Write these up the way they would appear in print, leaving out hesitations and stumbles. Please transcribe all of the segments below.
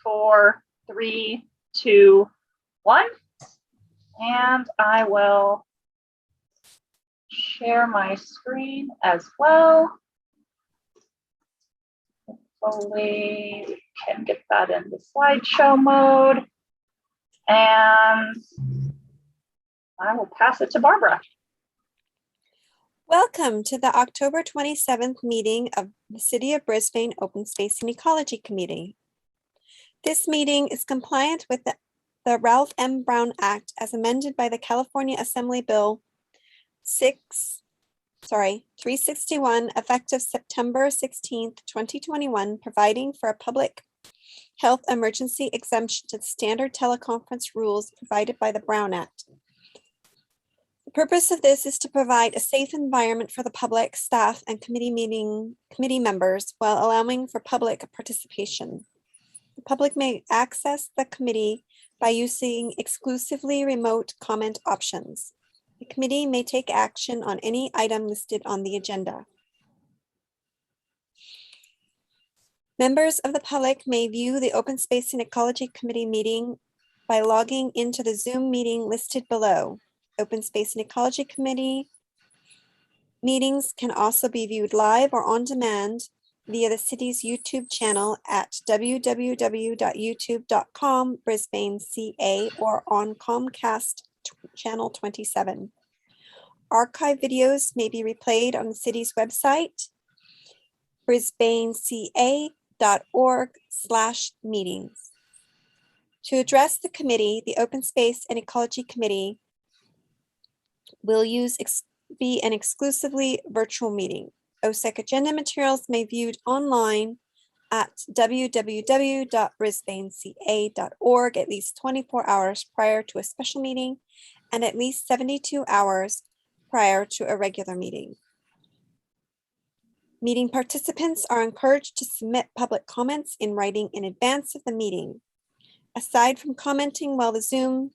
4, 3, 2, 1. And I will share my screen as well. Hopefully we can get that into slideshow mode. And I will pass it to Barbara. Welcome to the October 27th meeting of the City of Brisbane Open Space and Ecology Committee. This meeting is compliant with the Ralph M. Brown Act as amended by the California Assembly Bill 361, effective September 16th, 2021, providing for a public health emergency exemption to the standard teleconference rules provided by the Brown Act. The purpose of this is to provide a safe environment for the public, staff, and committee members while allowing for public participation. The public may access the committee by using exclusively remote comment options. The committee may take action on any item listed on the agenda. Members of the public may view the Open Space and Ecology Committee meeting by logging into the Zoom meeting listed below. Open Space and Ecology Committee meetings can also be viewed live or on demand via the city's YouTube channel at www.youtube.com Brisbane CA or on Comcast channel 27. Archive videos may be replayed on the city's website, brisbaneca.org/meetings. To address the committee, the Open Space and Ecology Committee will be an exclusively virtual meeting. OSEC agenda materials may be viewed online at www.brisbaneca.org at least 24 hours prior to a special meeting and at least 72 hours prior to a regular meeting. Meeting participants are encouraged to submit public comments in writing in advance of the meeting. Aside from commenting while the Zoom,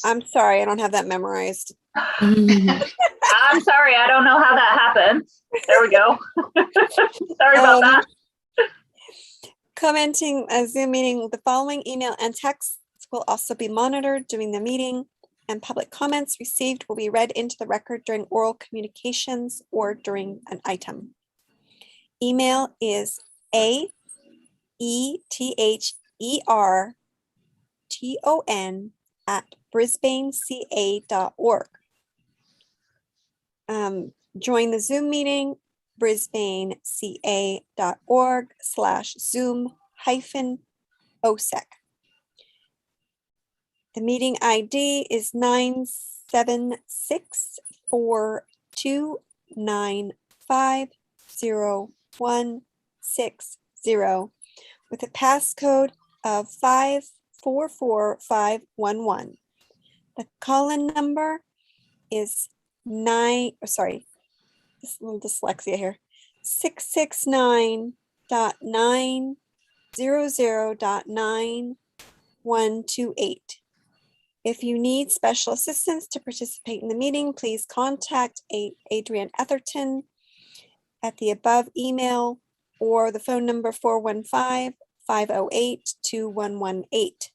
I'm sorry, I don't have that memorized. I'm sorry, I don't know how that happened. There we go. Sorry about that. Commenting a Zoom meeting, the following email and text will also be monitored during the meeting, and public comments received will be read into the record during oral communications or during an item. Email is aetherton@brisbaneca.org. Join the Zoom meeting, brisbaneca.org/zoom-OSEC. The meeting ID is 97642950160 with a passcode of 544511. The call-in number is this little dyslexia here, 669.900.9128. If you need special assistance to participate in the meeting, please contact Adrian Etherton at the above email or the phone number 415-508-2118.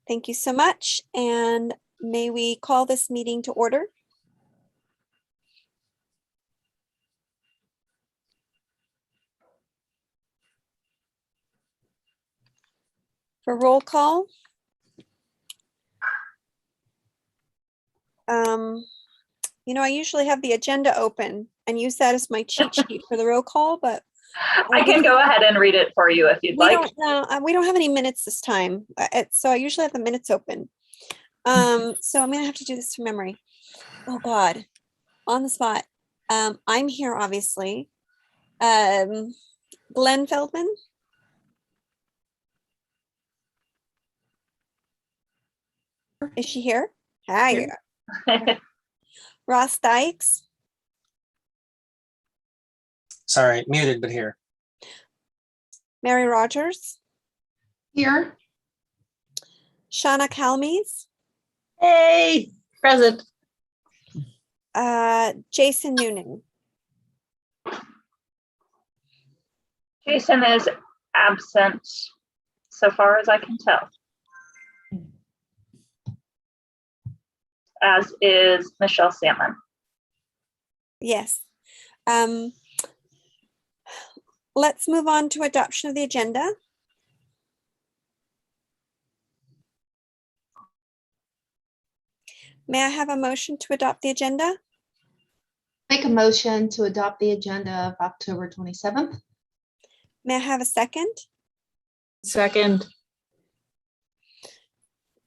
Thank you so much, and may we call this meeting to order? For roll call, I usually have the agenda open and use that as my cheat sheet for the roll call, but I can go ahead and read it for you if you'd like. We don't have any minutes this time, so I usually have the minutes open. So I'm gonna have to do this from memory. Oh God, on the spot. I'm here, obviously. Glenn Feldman. Is she here? Hi. Ross Dykes. Sorry, muted, but here. Mary Rogers. Here. Shauna Calmes. Hey, present. Jason Noonan. Jason is absent so far as I can tell. As is Michelle Salmon. Yes. Let's move on to adoption of the agenda. May I have a motion to adopt the agenda? Make a motion to adopt the agenda of October 27th. May I have a second? Second.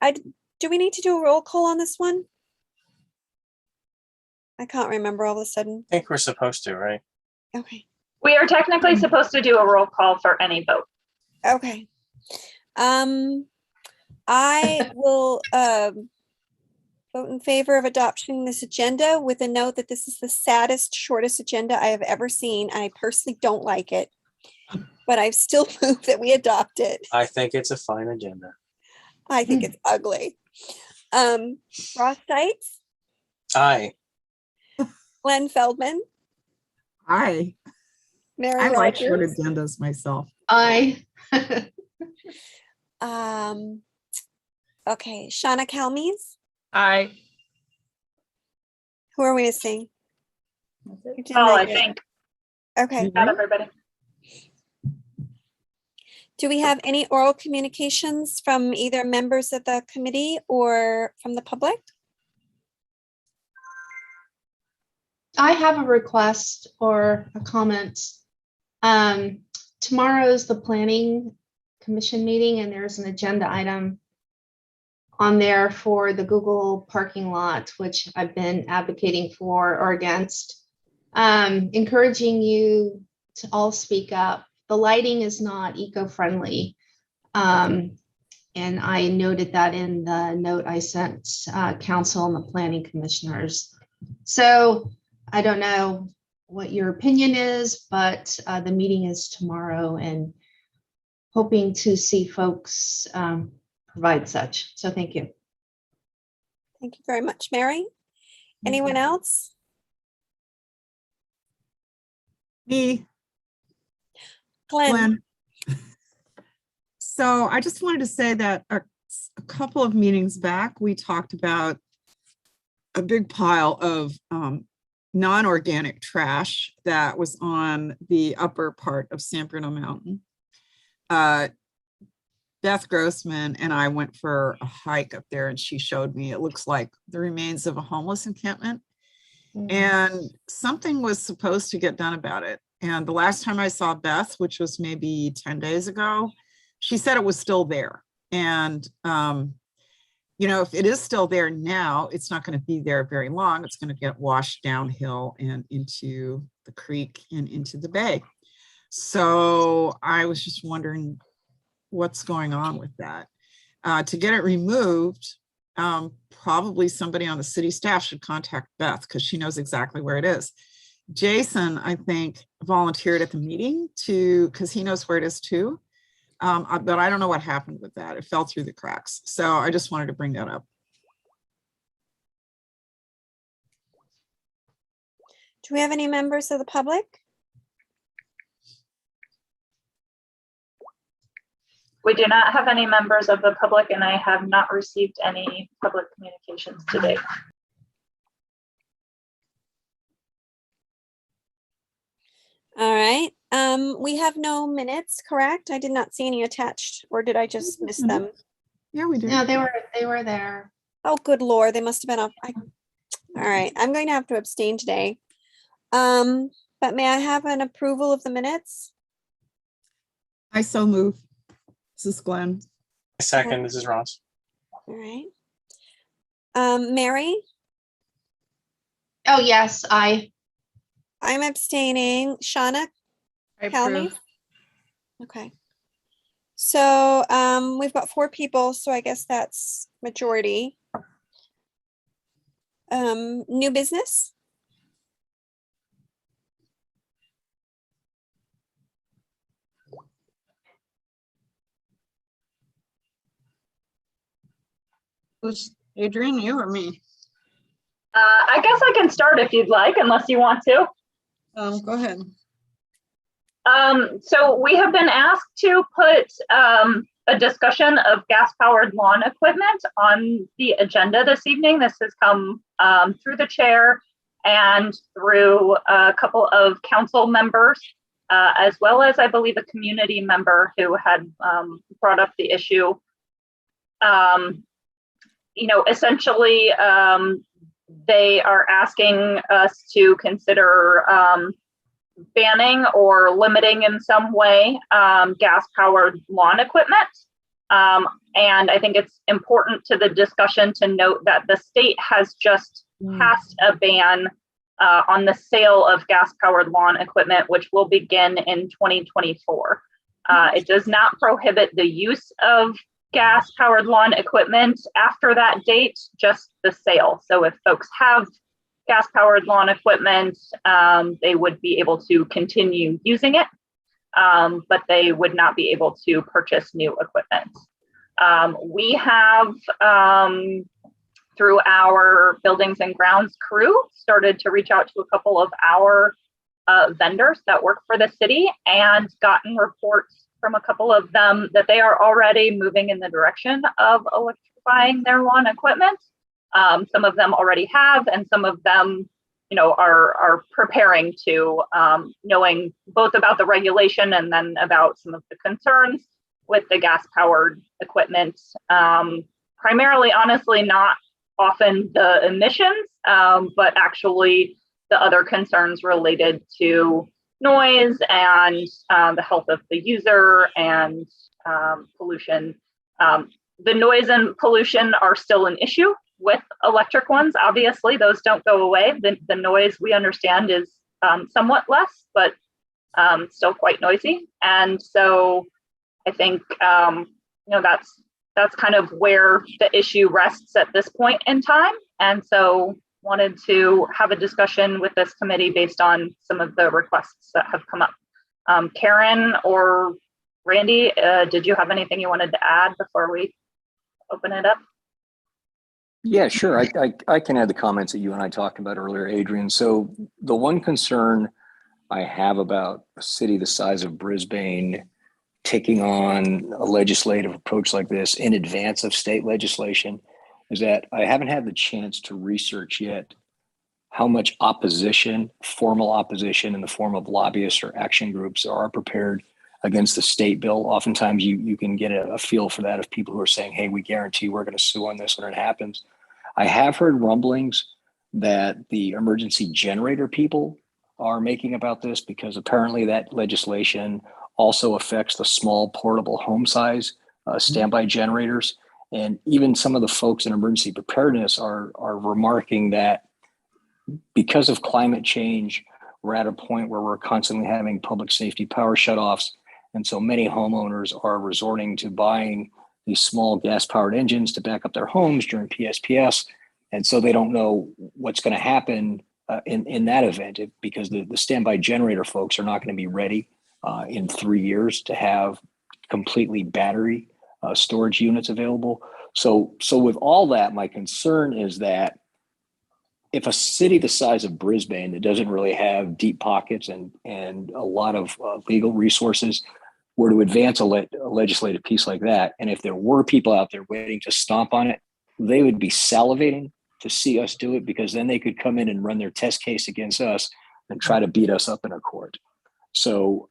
Do we need to do a roll call on this one? I can't remember all of a sudden. I think we're supposed to, right? Okay. We are technically supposed to do a roll call for any vote. Okay. I will vote in favor of adopting this agenda with a note that this is the saddest, shortest agenda I have ever seen. I personally don't like it, but I still move that we adopt it. I think it's a fine agenda. I think it's ugly. Ross Stites, Aye. Glenn Feldman, Hi, Mary I like short Rogers. agendas myself. Aye. Okay, Shauna Calmes. Aye. Who are we missing? You didn't Oh, I write it. think. Okay. Got everybody. Do we have any oral communications from either members of the committee or from the public? I have a request or a comment. Tomorrow's the planning commission meeting and there's an agenda item on there for the Google parking lot, which I've been advocating for or against. Encouraging you to all speak up. The lighting is not eco-friendly. And I noted that in the note I sent council and the planning commissioners. So I don't know what your opinion is, but the meeting is tomorrow and hoping to see folks provide such. So thank you. Thank you very much, Mary. Anyone else? Me, Glenn? Glenn. So I just wanted to say that a couple of meetings back, we talked about a big pile of non-organic trash that was on the upper part of San Bruno Mountain. Beth Grossman and I went for a hike up there and she showed me, it looks like the remains of a homeless encampment. And something was supposed to get done about it. And the last time I saw Beth, which was maybe 10 days ago, she said it was still there. And, you know, if it is still there now, it's not going to be there very long. It's going to get washed downhill and into the creek and into the bay. So I was just wondering what's going on with that. To get it removed, probably somebody on the city staff should contact Beth because she knows exactly where it is. Jason, I think, volunteered at the meeting because he knows where it is too. But I don't know what happened with that. It fell through the cracks. So I just wanted to bring that up. Do we have any members of the public? We do not have any members of the public and I have not received any public communications today. All right. We have no minutes, correct? I did not see any attached, or did I just miss them? Yeah, we do. No, they were there. Oh, good Lord, they must have been off. All right, I'm going to have to abstain today. But may I have an approval of the minutes? I so move. This is Glenn. Second, this is Ross. All right. Mary, Oh, yes, I'm abstaining. Shauna, I Calmy? approve. Okay. So we've got 4 people, so I guess that's majority. New business? Who's Adrian, you or me? I guess I can start if you'd like, unless you want to. Go ahead. So we have been asked to put a discussion of gas-powered lawn equipment on the agenda this evening. This has come through the chair and through a couple of council members, as well as, I believe, a community member who had brought up the issue. Essentially, they are asking us to consider banning or limiting in some way gas-powered lawn equipment. And I think it's important to the discussion to note that the state has just passed a ban on the sale of gas-powered lawn equipment, which will begin in 2024. It does not prohibit the use of gas-powered lawn equipment after that date, just the sale. So if folks have gas-powered lawn equipment, they would be able to continue using it, but they would not be able to purchase new equipment. We have, through our buildings and grounds crew, started to reach out to a couple of our vendors that work for the city and gotten reports from a couple of them that they are already moving in the direction of electrifying their lawn equipment. Some of them already have, and some of them, are preparing to, knowing both about the regulation and then about some of the concerns with the gas-powered equipment. Primarily, honestly, not often the emissions, but actually the other concerns related to noise and the health of the user and pollution. The noise and pollution are still an issue with electric ones. Obviously, those don't go away. The noise, we understand, is somewhat less, but still quite noisy. And so I think that's kind of where the issue rests at this point in time. And so wanted to have a discussion with this committee based on some of the requests that have come up. Karen or Randy, did you have anything you wanted to add before we open it up? Yeah, sure. I can add the comments that you and I talked about earlier, Adrian. So the one concern I have about a city the size of Brisbane taking on a legislative approach like this in advance of state legislation is that I haven't had the chance to research yet how much opposition, formal opposition in the form of lobbyists or action groups are prepared against the state bill. Oftentimes you can get a feel for that of people who are saying, hey, we guarantee we're going to sue on this when it happens. I have heard rumblings that the emergency generator people are making about this because apparently that legislation also affects the small portable home size standby generators. And even some of the folks in emergency preparedness are remarking that because of climate change, we're at a point where we're constantly having public safety power shutoffs. And so many homeowners are resorting to buying these small gas-powered engines to back up their homes during PSPS. And so they don't know what's going to happen in that event because the standby generator folks are not going to be ready in 3 years to have completely battery storage units available. So with all that, my concern is that if a city the size of Brisbane that doesn't really have deep pockets and a lot of legal resources were to advance a legislative piece like that, and if there were people out there waiting to stomp on it, they would be salivating to see us do it because then they could come in and run their test case against us and try to beat us up in a court. So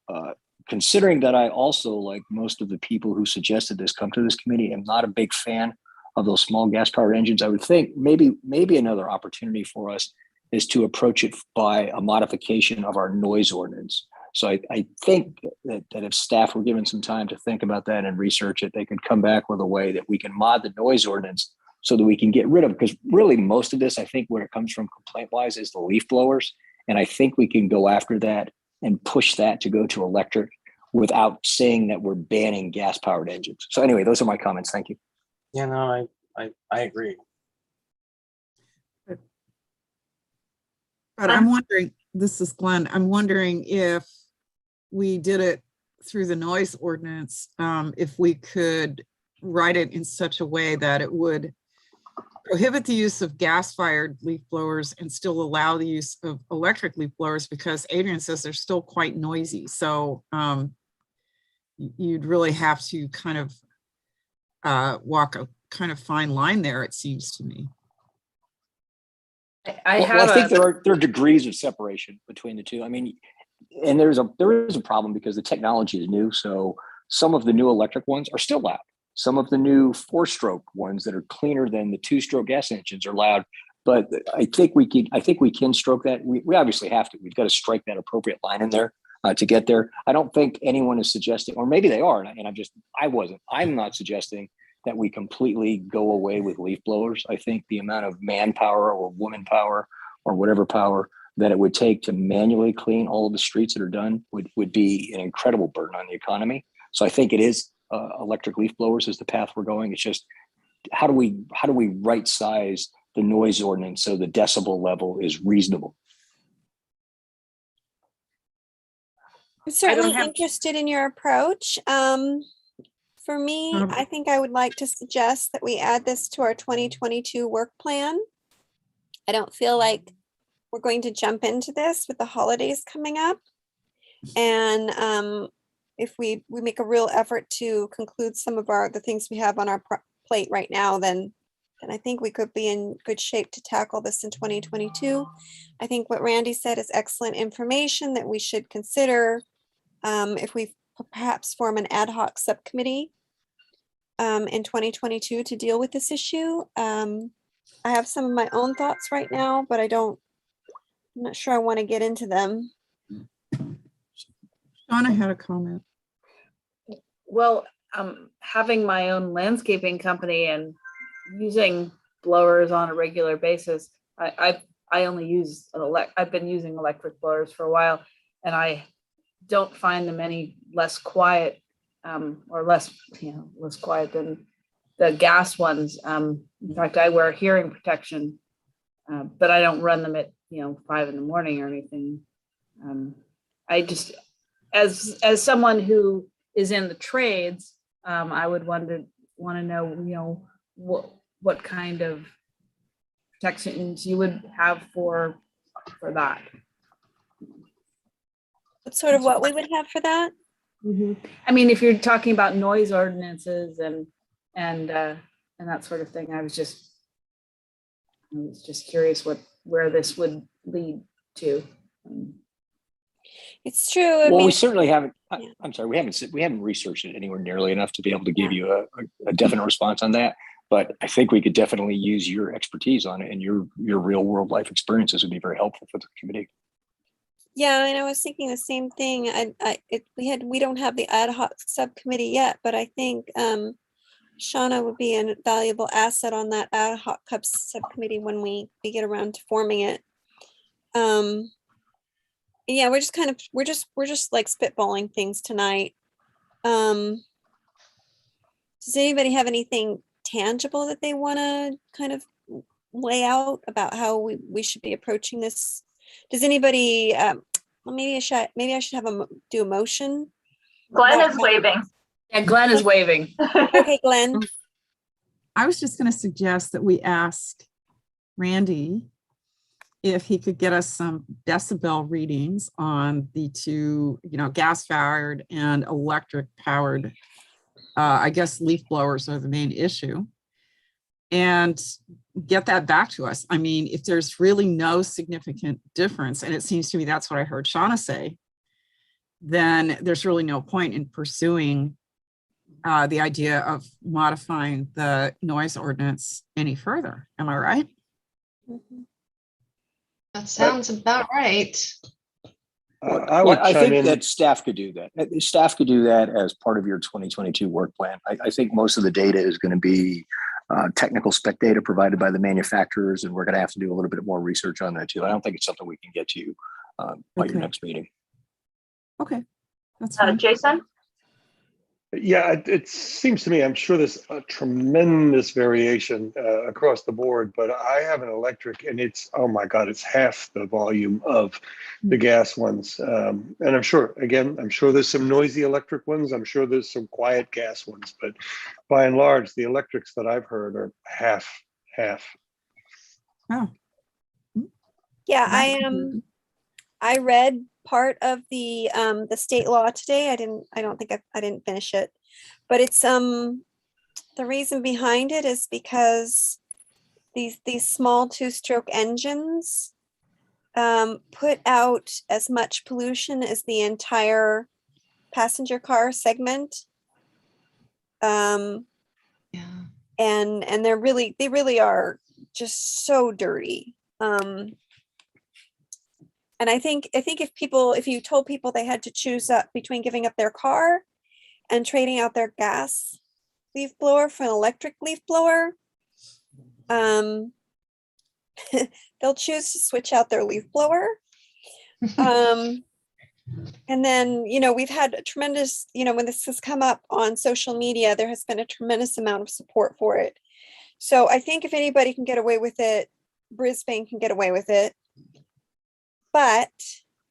considering that I also, like most of the people who suggested this come to this committee, am not a big fan of those small gas-powered engines, I would think maybe another opportunity for us is to approach it by a modification of our noise ordinance. So I think that if staff were given some time to think about that and research it, they could come back with a way that we can mod the noise ordinance so that we can get rid of, because really most of this, I think where it comes from complaint-wise is the leaf blowers. And I think we can go after that and push that to go to electric without saying that we're banning gas-powered engines. So anyway, those are my comments. Thank you. Yeah, no, I agree. But I'm wondering, this is Glenn, I'm wondering if we did it through the noise ordinance, if we could write it in such a way that it would prohibit the use of gas-fired leaf blowers and still allow the use of electric leaf blowers, because Adrian says they're still quite noisy. So you'd really have to kind of walk a kind of fine line there, it seems to me. I Well, have I think a, there are degrees of separation between the two. I mean, and there is a problem because the technology is new. So some of the new electric ones are still loud. Some of the new 4-stroke ones that are cleaner than the 2-stroke gas engines are loud. But I think we can stroke that. We obviously have to. We've got to strike that appropriate line in there to get there. I don't think anyone is suggesting, or maybe they are, and I'm not suggesting that we completely go away with leaf blowers. I think the amount of manpower or woman power or whatever power that it would take to manually clean all of the streets that are done would be an incredible burden on the economy. So I think it is electric leaf blowers is the path we're going. It's just how do we right size the noise ordinance so the decibel level is reasonable? I'm certainly have- interested in your approach. For me, I think I would like to suggest that we add this to our 2022 work plan. I don't feel like we're going to jump into this with the holidays coming up. And if we make a real effort to conclude some of the things we have on our plate right now, then I think we could be in good shape to tackle this in 2022. I think what Randy said is excellent information that we should consider if we perhaps form an ad hoc subcommittee in 2022 to deal with this issue. I have some of my own thoughts right now, but I'm not sure I want to get into them. Shauna had a comment. well, having my own landscaping company and using blowers on a regular basis, I only use I've been using electric blowers for a while, and I don't find them any less quiet or less quiet than the gas ones. In fact, I wear hearing protection, but I don't run them at 5 a.m. or anything. I just, as someone who is in the trades, I would want to know, what kind of protections you would have for that. Sort of what we would have for that. I mean, if you're talking about noise ordinances and that sort of thing, I was just curious where this would lead to. It's true. I Well, mean, we certainly haven't. Yeah. I'm sorry, we haven't researched it anywhere nearly enough to be able to give you a definite response on that. But I think we could definitely use your expertise on it, and your real world life experiences would be very helpful for the committee. yeah, and I was thinking the same thing. We don't have the ad hoc subcommittee yet, but I think Shauna would be a valuable asset on that ad hoc subcommittee when we get around to forming it. Yeah, we're just like spitballing things tonight. Does anybody have anything tangible that they want to kind of lay out about how we should be approaching this? Does anybody? Well, maybe I should do a motion. Glenn is waving. Yeah, Glenn is waving. Okay, Glenn. I was just going to suggest that we ask Randy if he could get us some decibel readings on the two, gas-fired and electric-powered, I guess leaf blowers are the main issue, and get that back to us. I mean, if there's really no significant difference, and it seems to me that's what I heard Shauna say, then there's really no point in pursuing the idea of modifying the noise ordinance any further. Am I right? Mhm. That sounds about right. I would I chime think in. that staff could do that. Staff could do that as part of your 2022 work plan. I think most of the data is going to be technical spec data provided by the manufacturers, and we're going to have to do a little bit more research on that too. I don't think it's something we can get to by your next meeting. Okay, that's fine. Jason? Yeah, it seems to me, I'm sure there's a tremendous variation across the board, but I have an electric and it's, oh my God, it's half the volume of the gas ones. And I'm sure there's some noisy electric ones. I'm sure there's some quiet gas ones, but by and large, the electrics that I've heard are half half. Oh, Yeah, That- I read part of the state law today. I don't think I didn't finish it. But it's the reason behind it is because these small two-stroke engines put out as much pollution as the entire passenger car segment. Yeah. And they really are just so dirty. And I think if you told people they had to choose up between giving up their car and trading out their gas leaf blower for an electric leaf blower, they'll choose to switch out their leaf blower. And then, we've had a tremendous, when this has come up on social media, there has been a tremendous amount of support for it. So I think if anybody can get away with it, Brisbane can get away with it. But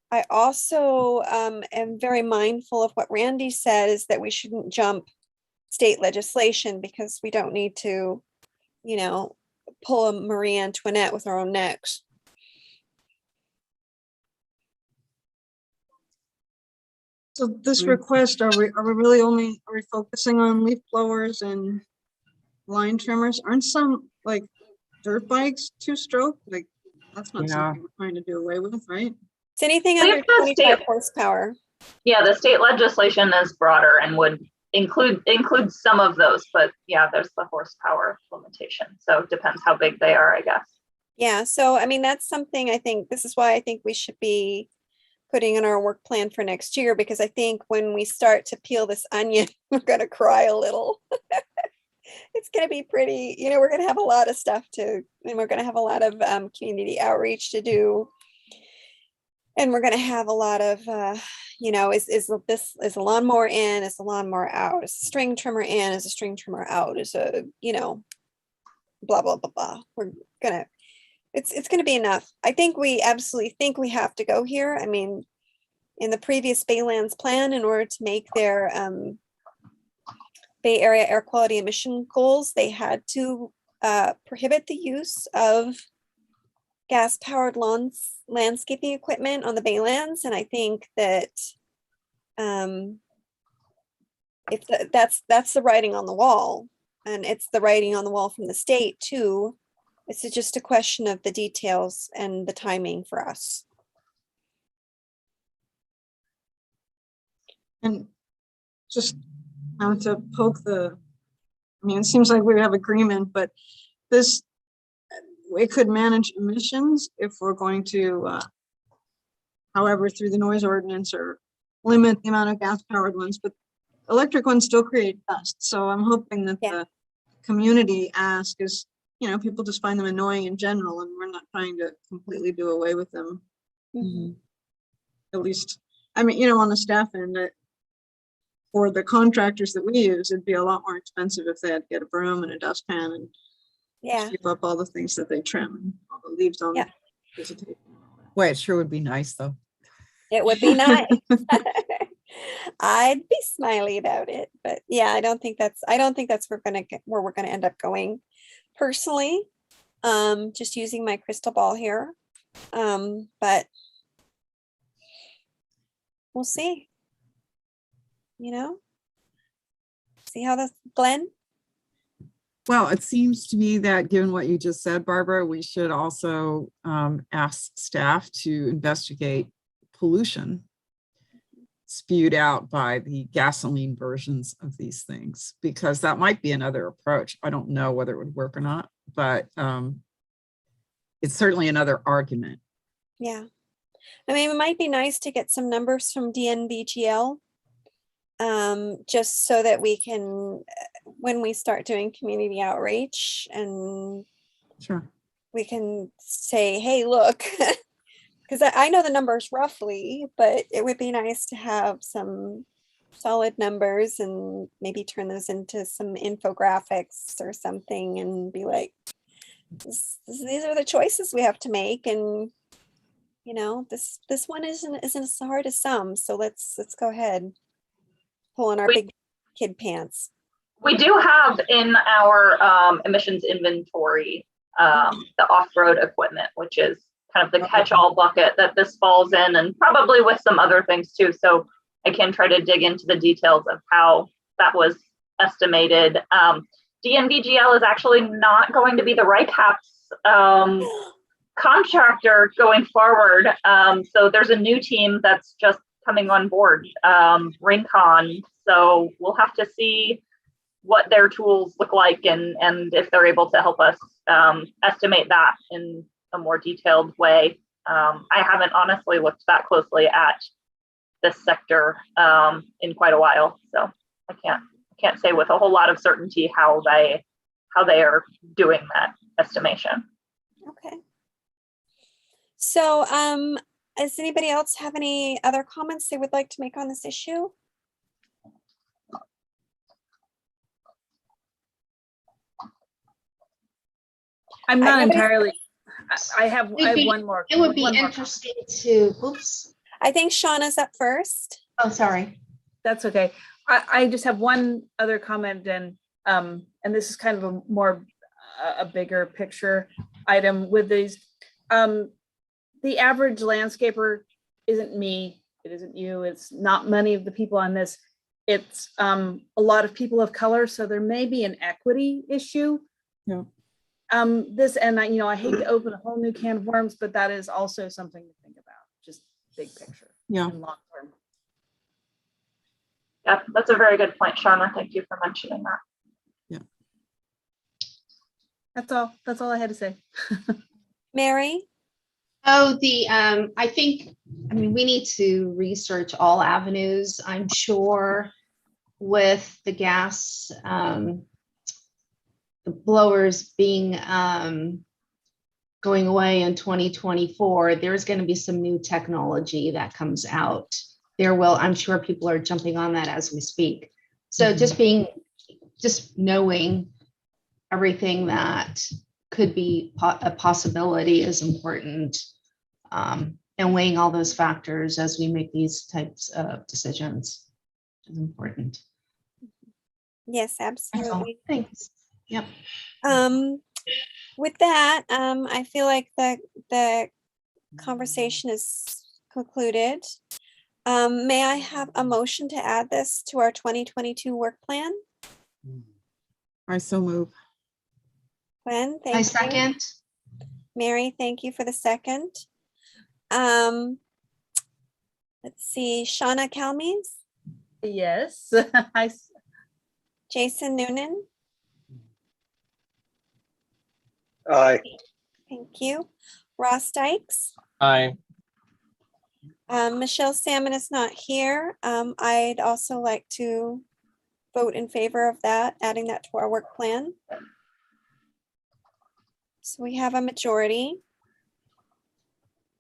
I also am very mindful of what Randy said, is that we shouldn't jump state legislation because we don't need to, pull a Marie Antoinette with our own necks. So this request, are we really are we focusing on leaf blowers and line trimmers? Aren't some like dirt bikes two-stroke? Like that's not Yeah. something we're trying to do away with, right? It's anything Well, under if the 25 state- horsepower. Yeah, the state legislation is broader and would include some of those, but yeah, there's the horsepower limitation. So it depends how big they are, I guess. Yeah, so I mean, that's something this is why I think we should be putting in our work plan for next year, because I think when we start to peel this onion, we're going to cry a little. It's going to be pretty, we're going to have a lot of stuff and we're going to have a lot of community outreach to do. And we're going to have a lot of, is a lawnmower in, is the lawnmower out, is a string trimmer in, is a string trimmer out, is a, blah, blah, blah, blah. We're going to, it's going to be enough. I think we absolutely think we have to go here. I mean, in the previous Baylands plan, in order to make their Bay Area air quality emission goals, they had to prohibit the use of gas-powered landscaping equipment on the Baylands, and I think that that's the writing on the wall, and it's the writing on the wall from the state too. It's just a question of the details and the timing for us. And just not to poke it seems like we have agreement, but we could manage emissions if we're going to, however, through the noise ordinance or limit the amount of gas powered ones, but electric ones still create dust. So I'm hoping that the community ask is, people just find them annoying in general, and we're not trying to completely do away with them. Mm-hmm. At least, on the staff end, for the contractors that we use, it'd be a lot more expensive if they had to get a broom and a dustpan and sweep up all the things that they trim and all the leaves on the vegetation. Boy, it sure would be nice though. It would be nice. I'd be smiley about it, but yeah, I don't think that's where we're gonna end up going. Personally, just using my crystal ball here, but we'll see. See how this, Glenn? Well, it seems to me that given what you just said, Barbara, we should also ask staff to investigate pollution spewed out by the gasoline versions of these things, because that might be another approach. I don't know whether it would work or not, but it's certainly another argument. Yeah. I mean, it might be nice to get some numbers from DNVGL, just so that we can, when we start doing community outreach, and Sure. we can say, hey, look, because I know the numbers roughly, but it would be nice to have some solid numbers and maybe turn those into some infographics or something and be like, these are the choices we have to make. And, this one isn't as hard as some. So let's go ahead, pull on our big kid pants. We do have in our emissions inventory the off-road equipment, which is kind of the catch-all bucket that this falls in, and probably with some other things too. So I can try to dig into the details of how that was estimated. DNVGL is actually not going to be the RICAP's contractor going forward. So there's a new team that's just coming on board, Rincon. So we'll have to see what their tools look like and if they're able to help us estimate that in a more detailed way. I haven't honestly looked that closely at this sector in quite a while, so I can't say with a whole lot of certainty how they are doing that estimation. Okay. So, does anybody else have any other comments they would like to make on this issue? I'm not Nobody's- entirely, I have one more. It would be one more interesting to, oops, I think Shauna's up first. oh, sorry. That's okay. I just have one other comment, and this is kind of a more a bigger picture item with these. The average landscaper isn't me. It isn't you. It's not many of the people on this. It's a lot of people of color, so there may be an equity issue. Yeah. This, and I hate to open a whole new can of worms, but that is also something to think about. Just big picture. Yeah. And long term. Yeah, that's a very good point, Shauna. Thank you for mentioning that. That's all I had to say. Mary? Oh, I mean, we need to research all avenues. I'm sure with the gas, the blowers being, going away in 2024, there's going to be some new technology that comes out. I'm sure people are jumping on that as we speak. So just knowing everything that could be a possibility is important, and weighing all those factors as we make these types of decisions is important. Yes, That's all. absolutely. Thanks. Yep. With that, I feel like the conversation is concluded. May I have a motion to add this to our 2022 work plan? I so move. Gwen, thank I you. second. Mary, thank you for the second. Let's see, Shauna Calmes, Yes. Jason Noonan, Aye. thank you. Ross Dykes, Aye. Michelle Salmon is not here. I'd also like to vote in favor of that, adding that to our work plan. So we have a majority.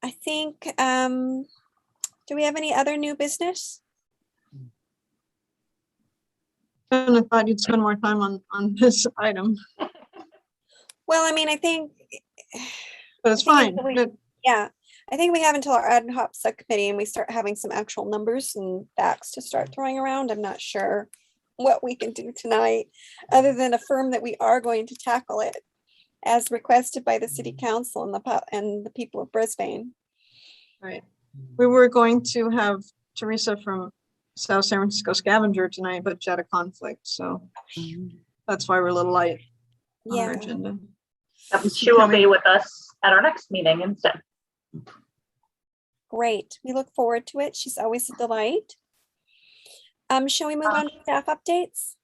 I think, do we have any other new business? And I thought you'd spend more time on this item, Well, I mean, I think, but it's I think fine. we- yeah, I think we have until our ad hoc subcommittee and we start having some actual numbers and facts to start throwing around. I'm not sure what we can do tonight, other than affirm that we are going to tackle it as requested by the city council and the people of Brisbane. Right. We were going to have Teresa from South San Francisco Scavenger tonight, but she had a conflict, so that's why we're a little light on our Yeah, agenda. Yep, she will be with us at our next meeting instead. great. We look forward to it. She's always a delight. Shall we move on to staff updates?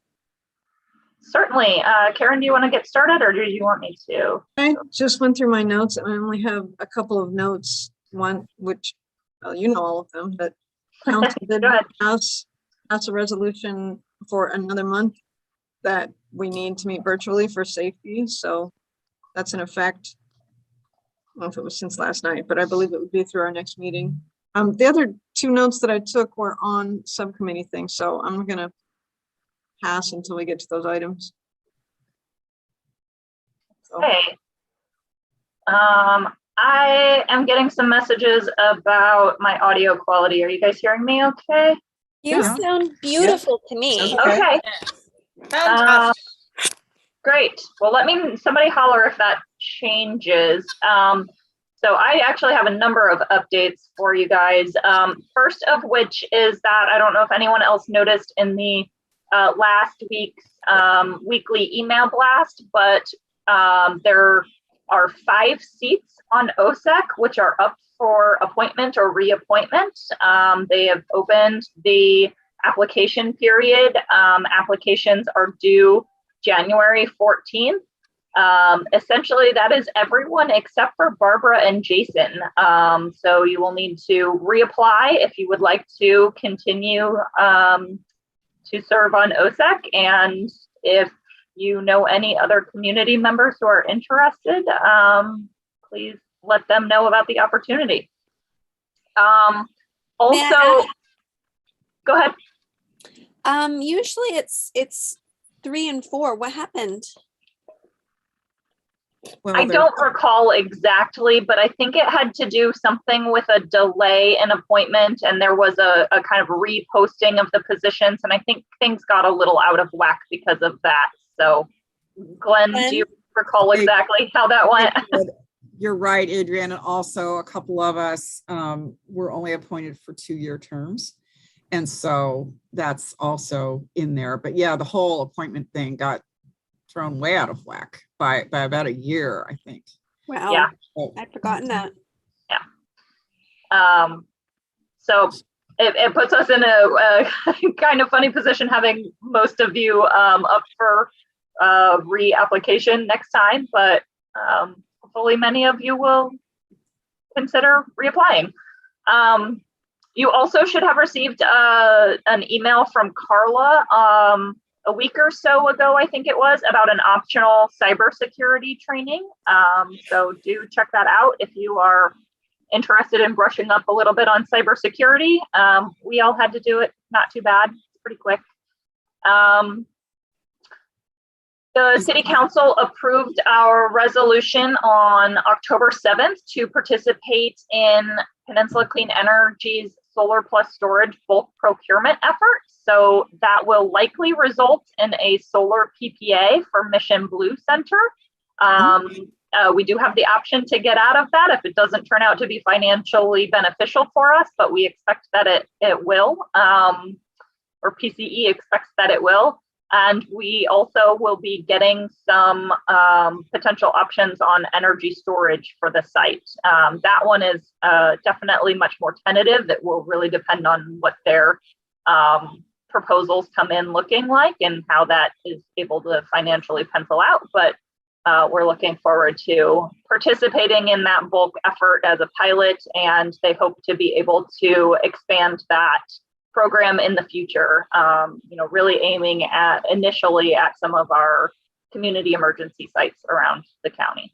Certainly. Karen, do you want to get started or do you want me to? I just went through my notes and I only have a couple of notes. One, which, well, you know all of them, but council did Go ahead. pass a resolution for another month that we need to meet virtually for safety. So that's in effect. I don't know if it was since last night, but I believe it would be through our next meeting. The other two notes that I took were on subcommittee things, so I'm gonna pass until we get to those items. So, Hey. I am getting some messages about my audio quality. Are you guys hearing me okay? You Yeah. sound beautiful to me. Sounds okay. Okay. Fantastic. Great. Well, somebody holler if that changes. So I actually have a number of updates for you guys. First of which is that I don't know if anyone else noticed in the last week's weekly email blast, but there are 5 seats on OSEC which are up for appointment or reappointment. They have opened the application period. Applications are due January 14th. Essentially, that is everyone except for Barbara and Jason. So you will need to reapply if you would like to continue to serve on OSEC. And if you know any other community members who are interested, please let them know about the opportunity. Also, go ahead. Usually it's 3 and 4. What happened? Well, I don't recall exactly, but I think it had to do something with a delay in appointment, and there was a kind of reposting of the positions, and I think things got a little out of whack because of that. So, Glenn, do you recall exactly how that went? You're right, Adrienne. And also a couple of us were only appointed for 2-year terms. And so that's also in there. But yeah, the whole appointment thing got thrown way out of whack by about a year, I think. Wow. Yeah. I'd forgotten that. Yeah. So it puts us in a kind of funny position having most of you up for reapplication next time, but hopefully many of you will consider reapplying. You also should have received an email from Carla a week or so ago, I think it was, about an optional cybersecurity training. So do check that out if you are interested in brushing up a little bit on cybersecurity. We all had to do it, not too bad, it's pretty quick. The City Council approved our resolution on October 7th to participate in Peninsula Clean Energy's Solar Plus Storage bulk procurement effort. So that will likely result in a solar PPA for Mission Blue Center. We do have the option to get out of that if it doesn't turn out to be financially beneficial for us, but we expect that it will, or PCE expects that it will. And we also will be getting some potential options on energy storage for the site. That one is definitely much more tentative. It will really depend on what their proposals come in looking like and how that is able to financially pencil out. But we're looking forward to participating in that bulk effort as a pilot, and they hope to be able to expand that program in the future, really aiming at initially at some of our community emergency sites around the county.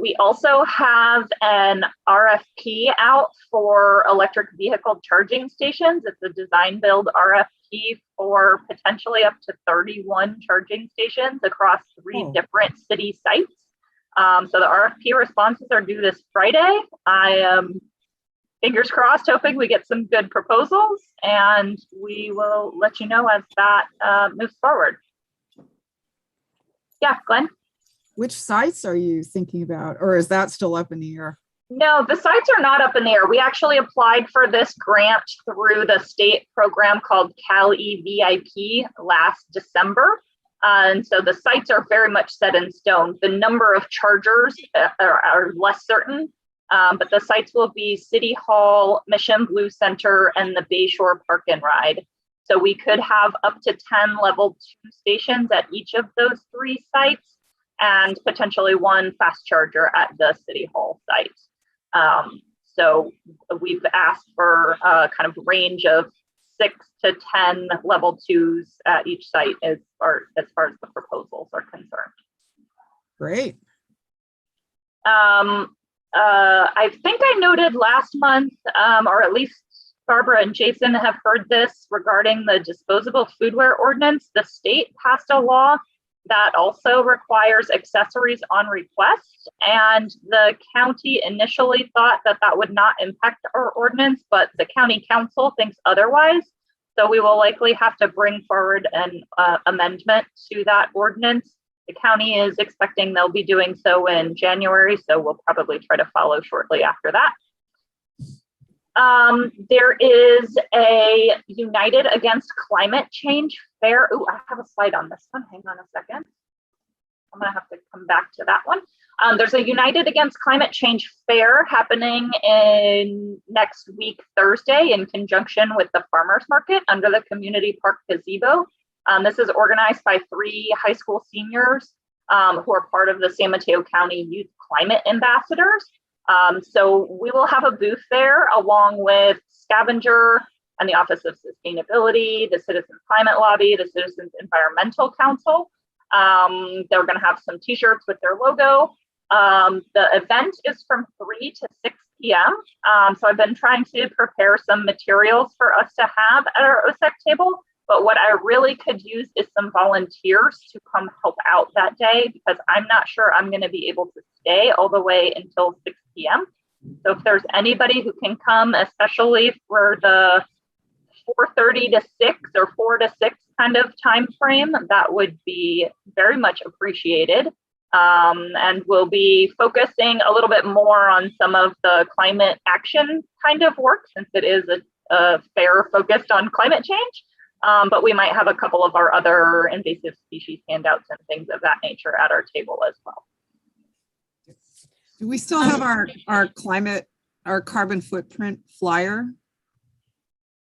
We also have an RFP out for electric vehicle charging stations. It's a design build RFP for potentially up to 31 charging stations across 3 different city sites. So the RFP responses are due this Friday. I am fingers crossed, hoping we get some good proposals, and we will let you know as that moves forward. Yeah, Glenn? Which sites are you thinking about, or is that still up in the air? No, the sites are not up in the air. We actually applied for this grant through the state program called CalEVIP last December. And so the sites are very much set in stone. The number of chargers are less certain. But the sites will be City Hall, Mission Blue Center, and the Bayshore Park and Ride. So we could have up to 10 level 2 stations at each of those 3 sites, and potentially 1 fast charger at the City Hall site. So we've asked for a kind of range of 6 to 10 level 2s at each site as far as the proposals are concerned. Great. I think I noted last month, or at least Barbara and Jason have heard this regarding the disposable foodware ordinance. The state passed a law that also requires accessories on request, and the county initially thought that that would not impact our ordinance, but the county council thinks otherwise. So we will likely have to bring forward an amendment to that ordinance The county is expecting they'll be doing so in January, so we'll probably try to follow shortly after that. There is a United Against Climate Change fair. Oh, I have a slide on this one. Hang on a second. I'm gonna have to come back to that one. There's a United Against Climate Change fair happening in next week, Thursday, in conjunction with the farmers market under the community park gazebo. This is organized by 3 high school seniors who are part of the San Mateo County Youth Climate Ambassadors. So we will have a booth there along with Scavenger and the Office of Sustainability, the Citizens Climate Lobby, the Citizens Environmental Council. They're going to have some t-shirts with their logo. The event is from 3 to 6 p.m. So I've been trying to prepare some materials for us to have at our OSEC table. But what I really could use is some volunteers to come help out that day, because I'm not sure I'm going to be able to stay all the way until 6 p.m. So if there's anybody who can come, especially for the 4:30 to 6 or 4 to 6 kind of time frame, that would be very much appreciated. And we'll be focusing a little bit more on some of the climate action kind of work, since it is a fair focused on climate change. But we might have a couple of our other invasive species handouts and things of that nature at our table as well. Do we still have our carbon footprint flyer?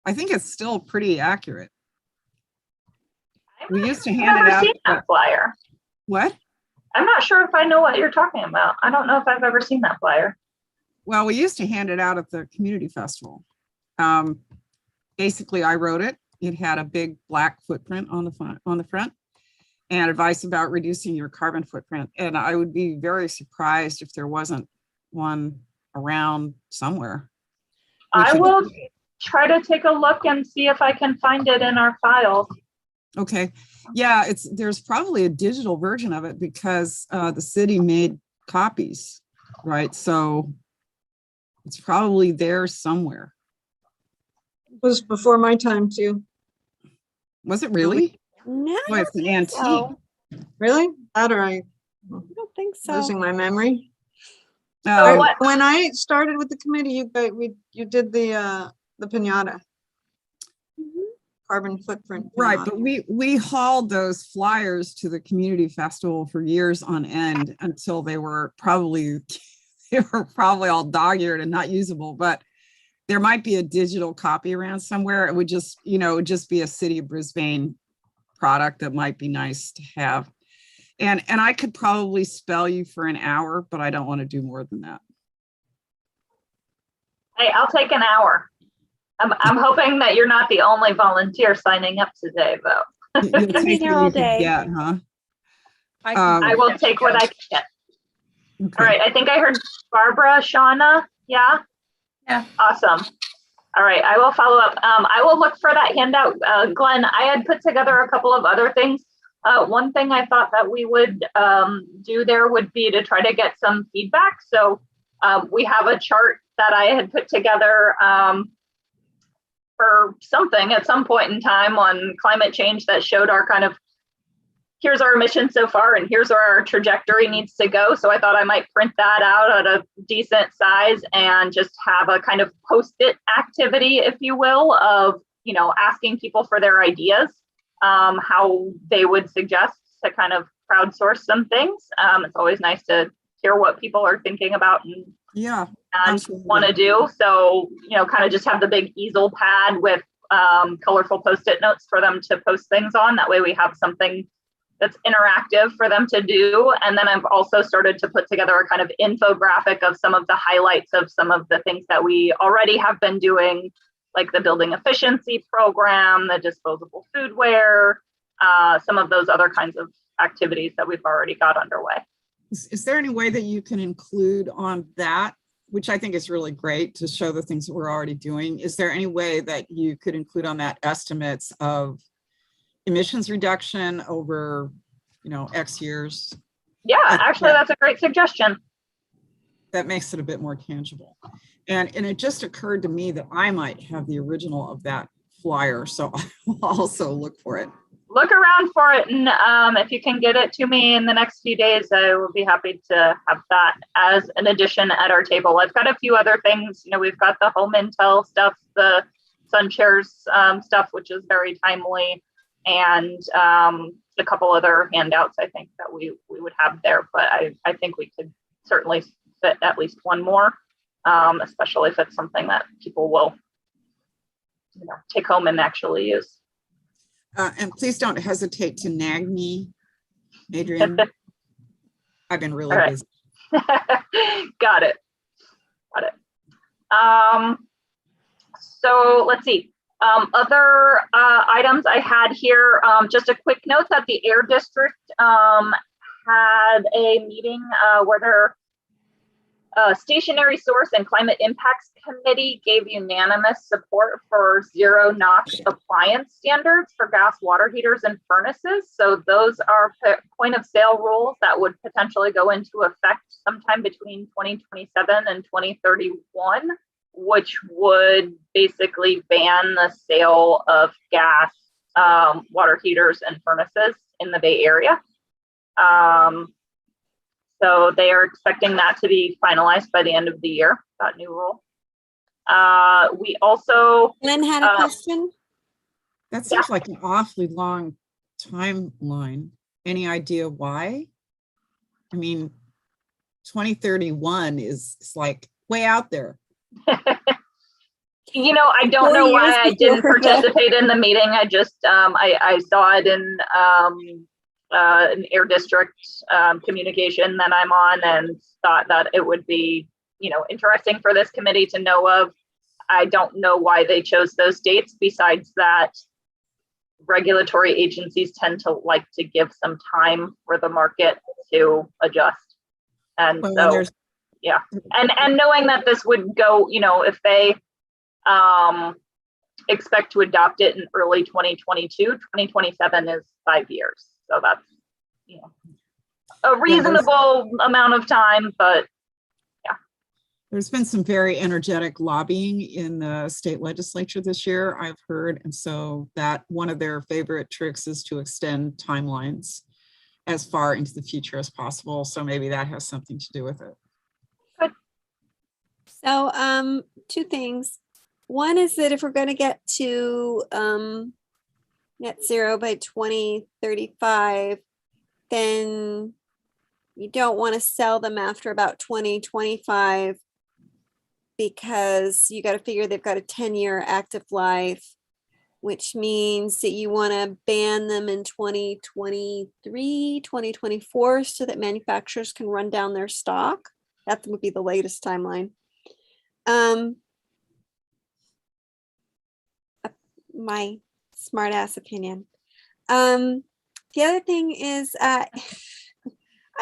I think it's still pretty accurate. We used to hand it out. Seen that flyer. What? I'm not sure if I know what you're talking about. I don't know if I've ever seen that flyer. Well, we used to hand it out at the community festival. Basically, I wrote it. It had a big black footprint on the front and advice about reducing your carbon footprint. And I would be very surprised if there wasn't one around somewhere. I will try to take a look and see if I can find it in our files. Okay. Yeah, there's probably a digital version of it because the city made copies, right? So it's probably there somewhere. It was before my time too. Was it really? No, Boy, it's an antique. so. Really? That or I don't think so. losing my memory. Oh, When I started with the committee, you did the piñata. Carbon footprint. right, piñata. but we hauled those flyers to the community festival for years on end until they were probably all dog-eared and not usable. But there might be a digital copy around somewhere. It would just, it would just be a City of Brisbane product that might be nice to have. And I could probably spell you for an hour, but I don't want to do more than that. Hey, I'll take an hour. I'm hoping that you're not the only volunteer signing up today, though. You'll I'll be take there what all you can day. get, huh? I will take what I can get. Okay. All right, I think I heard Barbara, Shauna. Yeah? Yeah. Awesome. All right, I will follow up. I will look for that handout. Glenn, I had put together a couple of other things. One thing I thought that we would do there would be to try to get some feedback. So we have a chart that I had put together for something at some point in time on climate change that showed our kind of, here's our emissions so far and here's where our trajectory needs to go. So I thought I might print that out at a decent size and just have a kind of post-it activity, if you will, of, asking people for their ideas, how they would suggest to kind of crowdsource some things. It's always nice to hear what people are thinking about and want to do. So, kind of just have the big easel pad with colorful post-it notes for them to post things on. That way we have something that's interactive for them to do. And then I've also started to put together a kind of infographic of some of the highlights of some of the things that we already have been doing, like the building efficiency program, the disposable foodware, some of those other kinds of activities that we've already got underway. Is there any way that you can include on that, which I think is really great to show the things that we're already doing? Is there any way that you could include on that estimates of emissions reduction over, X years? Yeah, actually, that's a great suggestion. That makes it a bit more tangible. And it just occurred to me that I might have the original of that flyer, so I will also look for it. look around for it, and if you can get it to me in the next few days, I will be happy to have that as an addition at our table. I've got a few other things. You know, we've got the home intel stuff, the sun chairs stuff, which is very timely, and a couple other handouts I think that we would have there. But I think we could certainly fit at least one more, especially if it's something that people will, you know, take home and actually use. And please don't hesitate to nag me, Adrian. I've been really All right. busy. Got it. So let's see. Other items I had here, just a quick note that the Air District had a meeting where their Stationary Source and Climate Impacts Committee gave unanimous support for zero NOx appliance standards for gas water heaters and furnaces. So those are point of sale rules that would potentially go into effect sometime between 2027 and 2031, which would basically ban the sale of gas water heaters and furnaces in the Bay Area. So they are expecting that to be finalized by the end of the year, that new rule. We also— Lynn had a question. That seems like an awfully long timeline. Any idea why? I mean, 2031 is like way out there. You know, I don't 4 know why years I didn't before. participate in the meeting. I just, I saw it in an Air District communication that I'm on, and thought that it would be, you know, interesting for this committee to know of. I don't know why they chose those dates, besides that regulatory agencies tend to like to give some time for the market to adjust. And Well, so, there's- yeah. And knowing that this would go, you know, if they expect to adopt it in early 2022, 2027 is 5 years. So that's, you know, a reasonable amount of time, but There's been some very energetic lobbying in the state legislature this year, I've heard. And so that one of their favorite tricks is to extend timelines as far into the future as possible. So maybe that has something to do with it. So two things. One is that if we're going to get to net zero by 2035, then you don't want to sell them after about 2025, because you got to figure they've got a 10-year active life, which means that you want to ban them in 2023, 2024, so that manufacturers can run down their stock. That would be the latest timeline. My smart ass opinion. The other thing is, I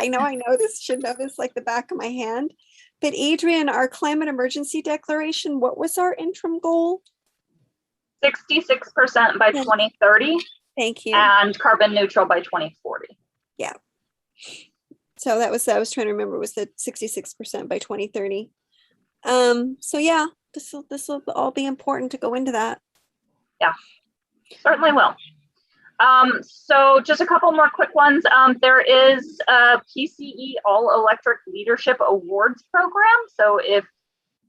know this, should know this like the back of my hand, but Adrian, our climate emergency declaration, what was our interim goal? 66% by 2030. Thank you. And carbon neutral by 2040. Yeah. So that was, I was trying to remember, was the 66% by 2030. So yeah, this will all be important to go into that. Yeah, certainly will. So just a couple more quick ones. There is a PCE All Electric Leadership Awards program. So if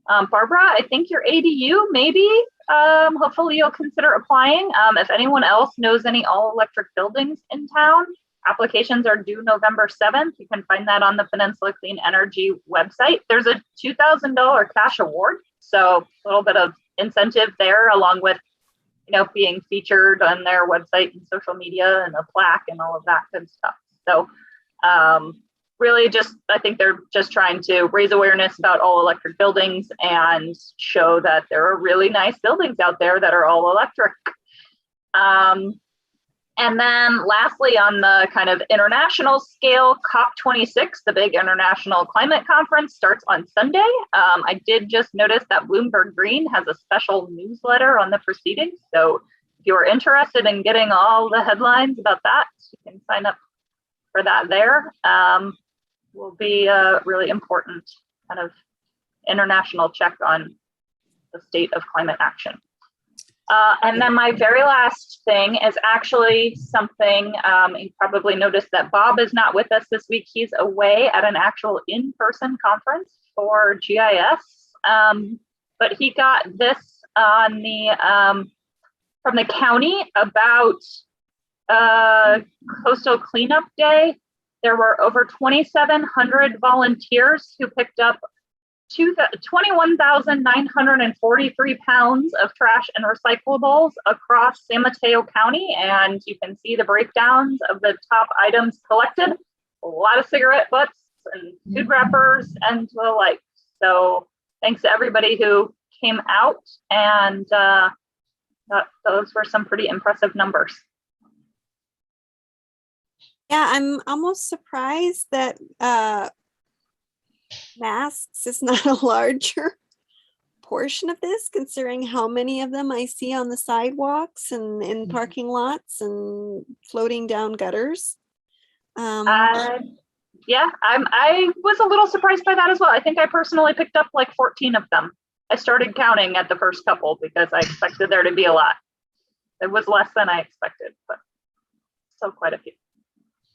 Barbara, I think your ADU, maybe, hopefully you'll consider applying. If anyone else knows any all electric buildings in town, applications are due November 7th. You can find that on the Peninsula Clean Energy website. There's a $2,000 cash award. So a little bit of incentive there, along with, you know, being featured on their website and social media and a plaque and all of that good stuff. So really just, I think they're just trying to raise awareness about all electric buildings and show that there are really nice buildings out there that are all electric. And then lastly, on the kind of international scale, COP26, the big international climate conference, starts on Sunday. I did just notice that Bloomberg Green has a special newsletter on the proceedings. So if you're interested in getting all the headlines about that, you can sign up for that there. Will be a really important kind of international check on the state of climate action. And then my very last thing is actually something, you probably noticed that Bob is not with us this week. He's away at an actual in-person conference for GIS. But he got this on the from the county about Coastal Cleanup Day. There were over 2,700 volunteers who picked up 21,943 pounds of trash and recyclables across San Mateo County. And you can see the breakdowns of the top items collected. A lot of cigarette butts and food wrappers and the like. So thanks to everybody who came out, and those were some pretty impressive numbers. Yeah, I'm almost surprised that masks is not a larger portion of this, considering how many of them I see on the sidewalks and in parking lots and floating down gutters. Yeah, I was a little surprised by that as well. I think I personally picked up like 14 of them. I started counting at the first couple because I expected there to be a lot. It was less than I expected, but still quite a few.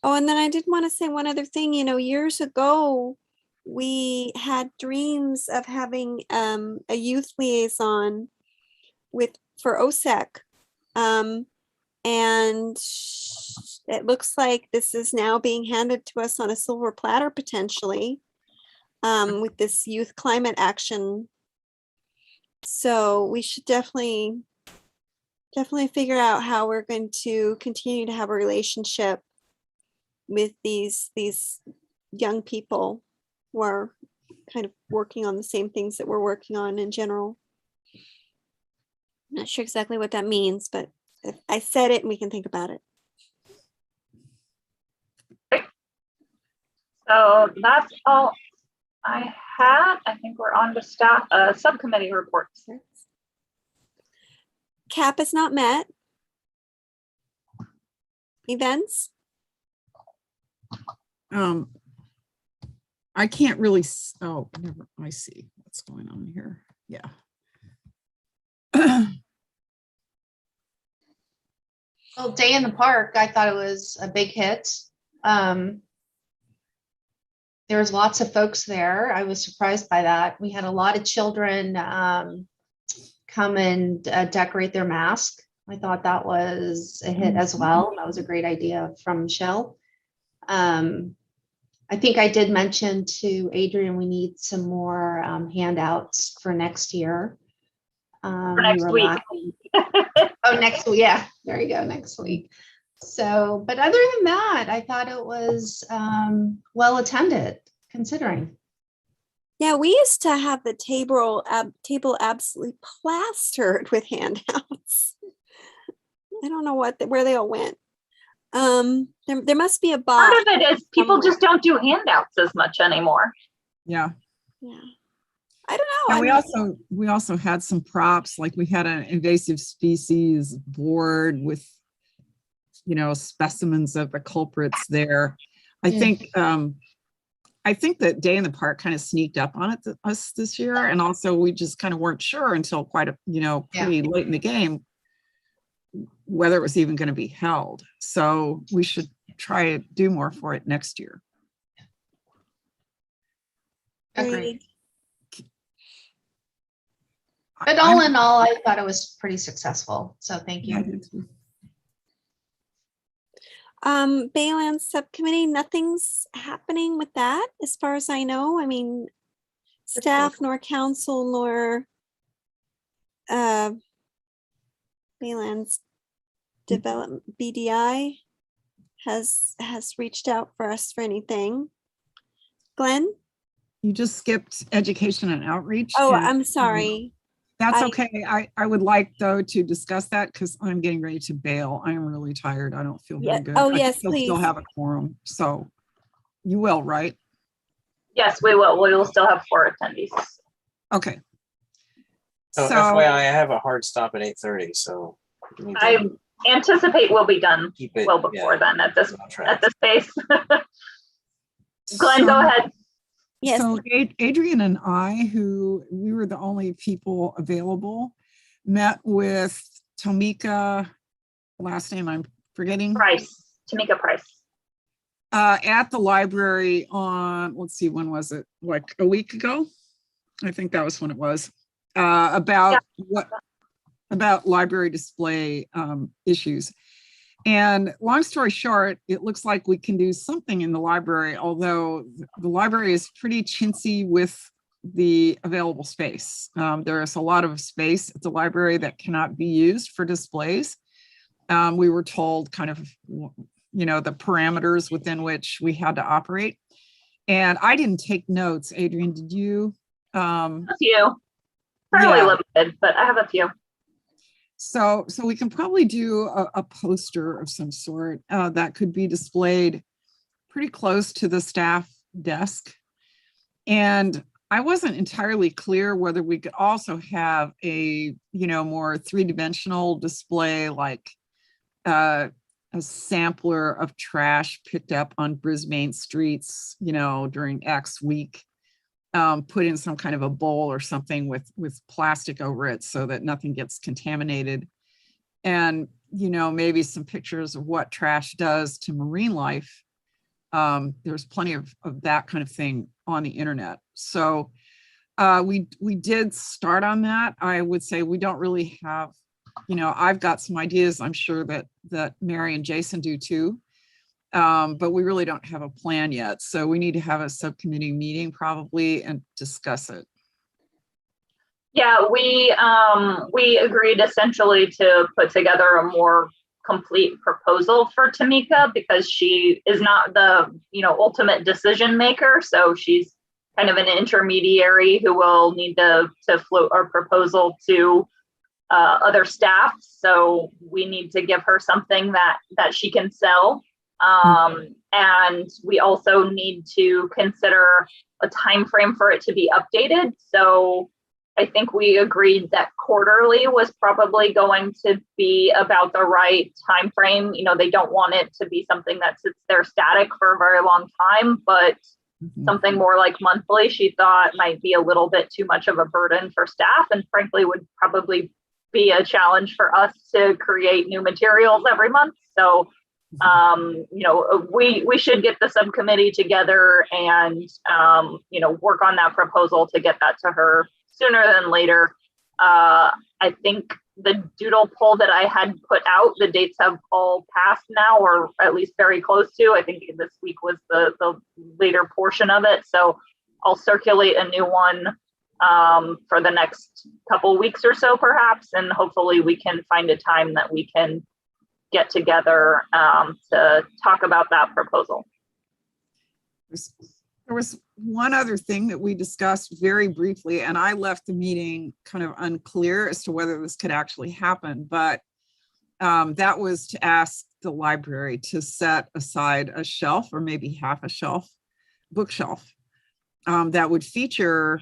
Oh, and then I did want to say one other thing. You know, years ago, we had dreams of having a youth liaison for OSEC. And it looks like this is now being handed to us on a silver platter potentially, with this youth climate action. So we should definitely figure out how we're going to continue to have a relationship with these young people who are kind of working on the same things that we're working on in general. I'm not sure exactly what that means, but if I said it, and we can think about it. So that's all I had. I think we're on to staff subcommittee reports. CAP is not met. Events. I can't really, I see what's going on here. Yeah. Well, Day in the Park, I thought it was a big hit. There was lots of folks there. I was surprised by that. We had a lot of children come and decorate their mask. I thought that was a hit as well. That was a great idea from Michelle. I think I did mention to Adrian, we need some more handouts for next year. For next week. Oh, next week. Yeah, there you go, next week. So, but other than that, I thought it was well attended, considering. Yeah, we used to have the table absolutely plastered with handouts. I don't know where they all went. There must be a box. Part of it is people just don't do handouts as much anymore. Yeah. Yeah. I don't know. And we also had some props, like we had an invasive species board with, specimens of the culprits there. I think that Day in the Park kind of sneaked up on us this year, and also we just kind of weren't sure until quite pretty late in the game whether it was even going to be held. So we should try to do more for it next year. Agreed. But all in all, I thought it was pretty successful. So thank you. Baylands Subcommittee, nothing's happening with that as far as I know. I mean, staff nor council nor Baylands Development BDI has reached out for us for anything. Glenn? You just skipped education and outreach. Oh, I'm sorry. That's okay. I would like, though, to discuss that because I'm getting ready to bail. I am really tired. I don't feel very good. Oh, yes, I please. still have a quorum. So you will, right? Yes, we will. We will still have 4 attendees. Okay. So FYI, I have a hard stop at 8:30. So I anticipate we'll be done keep it well before then at this pace. Glenn, So- go ahead. Yes. So Adrian and I, we were the only people available, met with Tomika, last name I'm forgetting. Price, Tamika Price. At the library on, let's see, when was it? Like a week ago? I think that was when it was. About library display issues. And long story short, it looks like we can do something in the library, although the library is pretty chintzy with the available space. There is a lot of space at the library that cannot be used for displays. We were told kind of, the parameters within which we had to operate. And I didn't take notes. Adrian, did you? A few, fairly limited, but I have a few. So we can probably do a poster of some sort that could be displayed pretty close to the staff desk. And I wasn't entirely clear whether we could also have a, more three-dimensional display, like a sampler of trash picked up on Brisbane streets, during X week. Put in some kind of a bowl or something with plastic over it so that nothing gets contaminated. And, maybe some pictures of what trash does to marine life. There's plenty of that kind of thing on the internet. So we did start on that. I would say we don't really have, I've got some ideas. I'm sure that Mary and Jason do too. But we really don't have a plan yet. So we need to have a subcommittee meeting probably and discuss it. Yeah, we agreed essentially to put together a more complete proposal for Tamika because she is not the, ultimate decision maker. So she's kind of an intermediary who will need to float our proposal to other staff. So we need to give her something that she can sell. And we also need to consider a time frame for it to be updated. So I think we agreed that quarterly was probably going to be about the right time frame. They don't want it to be something that sits there static for a very long time, but something more like monthly, she thought might be a little bit too much of a burden for staff and frankly would probably be a challenge for us to create new materials every month. So we should get the subcommittee together and, work on that proposal to get that to her sooner than later. I think the Doodle poll that I had put out, the dates have all passed now, or at least very close to. I think this week was the later portion of it. So I'll circulate a new one for the next couple weeks or so, perhaps, and hopefully we can find a time that we can get together to talk about that proposal. There was one other thing that we discussed very briefly, and I left the meeting kind of unclear as to whether this could actually happen, but that was to ask the library to set aside a shelf or maybe half a shelf, bookshelf, that would feature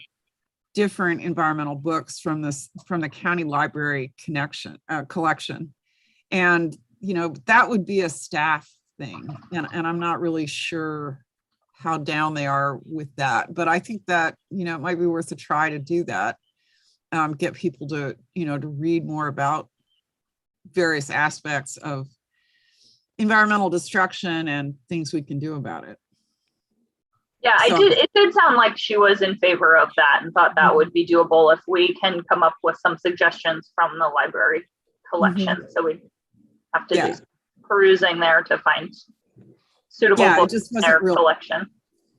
different environmental books from the county library collection. And that would be a staff thing. And I'm not really sure how down they are with that, but I think that, it might be worth a try to do that. Get people to, to read more about various aspects of environmental destruction and things we can do about it. Yeah, it did sound like she was in favor of that and thought that would be doable if we can come up with some suggestions from the library collection. So we have to do some perusing there to find suitable books in their collection.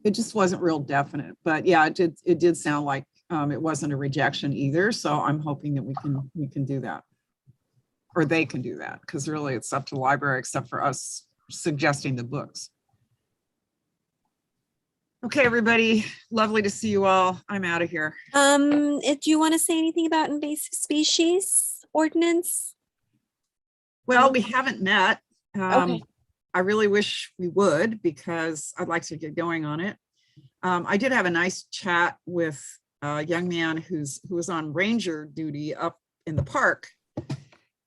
It just wasn't real definite, but yeah, it did sound like it wasn't a rejection either. So I'm hoping that we can do that, or they can do that, because really it's up to the library except for us suggesting the books. Okay, everybody, lovely to see you all. I'm out of here. Do you want to say anything about invasive species ordinance? Well, we haven't met. Okay. I really wish we would, because I'd like to get going on it. I did have a nice chat with a young man who was on ranger duty up in the park.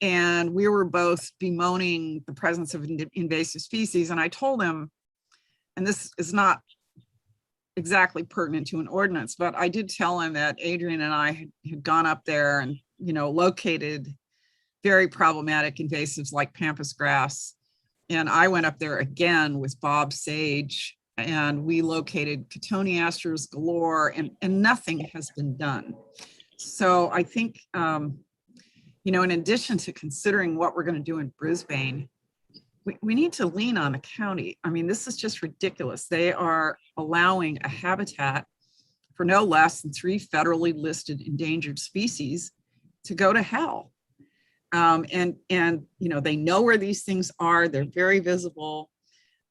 And we were both bemoaning the presence of invasive species. And I told him, and this is not exactly pertinent to an ordinance, but I did tell him that Adrian and I had gone up there and, located very problematic invasives like pampas grass. And I went up there again with Bob Sage, and we located cotoneasters galore, and nothing has been done. So I think, you know, in addition to considering what we're going to do in Brisbane, we need to lean on the county. I mean, this is just ridiculous. They are allowing a habitat for no less than 3 federally listed endangered species to go to hell. And you know, they know where these things are. They're very visible.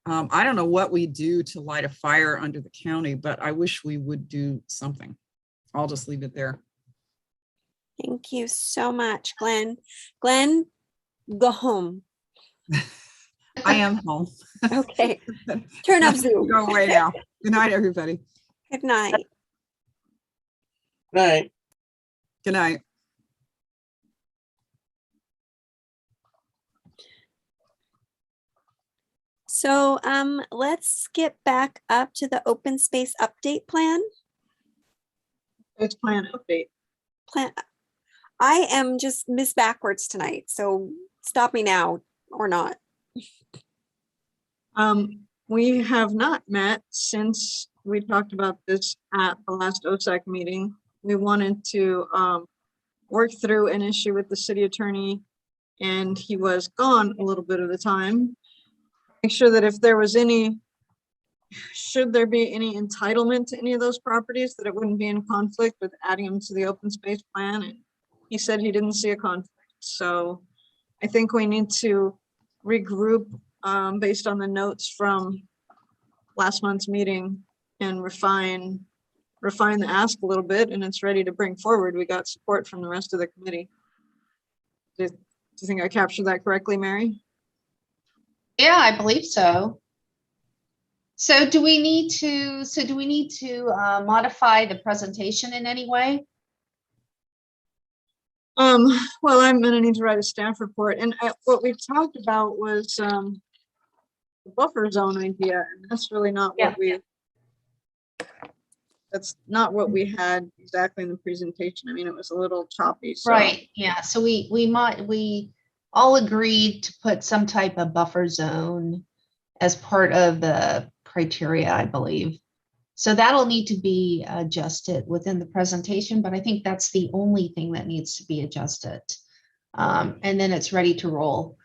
I don't know what we do to light a fire under the county, but I wish we would do something. I'll just leave it there. Thank you so much, Glenn. Glenn, go home. I am home. Okay. Turn off Zoom. Go away now. Good night, everybody. Good night. Night. Good night. So let's skip back up to the open space update plan. It's plan update. I am just Miss Backwards tonight, so stop me now or not. We have not met since we talked about this at the last OSAC meeting. We wanted to work through an issue with the city attorney, and he was gone a little bit of the time. Make sure that if there was should there be any entitlement to any of those properties, that it wouldn't be in conflict with adding them to the open space plan. And he said he didn't see a conflict. So I think we need to regroup based on the notes from last month's meeting and refine the ask a little bit, and it's ready to bring forward. We got support from the rest of the committee. Do you think I captured that correctly, Mary? Yeah, I believe so. So do we need to modify the presentation in any way? Well, I'm gonna need to write a staff report, and what we talked about was the buffer zone idea, and that's really not what that's not what we had exactly in the presentation. I mean, it was a little choppy. So. Right, yeah, so we all agreed to put some type of buffer zone as part of the criteria, I believe. So that'll need to be adjusted within the presentation, but I think that's the only thing that needs to be adjusted. And then it's ready to roll.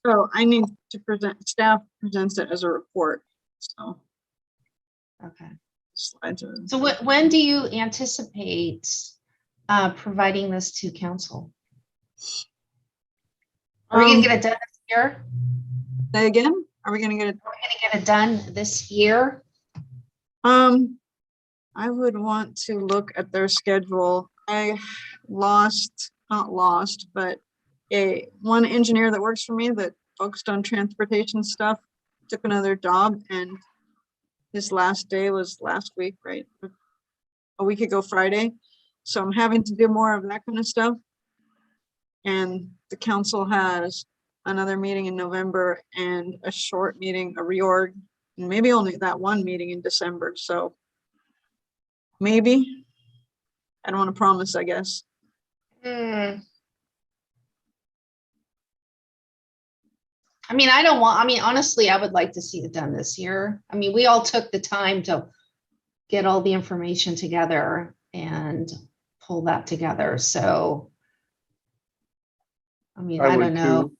So I need to staff presents it as a report. So. Okay. Slides are. So when do you anticipate providing this to council? Are we gonna get it done this year? Say again? Are we gonna get it? Are we gonna get it done this year? I would want to look at their schedule. I not lost, but one engineer that works for me that focused on transportation stuff took another job, and his last day was last week, right? A week ago Friday. So I'm having to do more of that kind of stuff. And the council has another meeting in November and a short meeting, a reorg, and maybe only that one meeting in December. So maybe, I don't want to promise, I guess. I mean, honestly, I would like to see it done this year. I mean, we all took the time to get all the information together and pull that together. So, I mean, I don't know.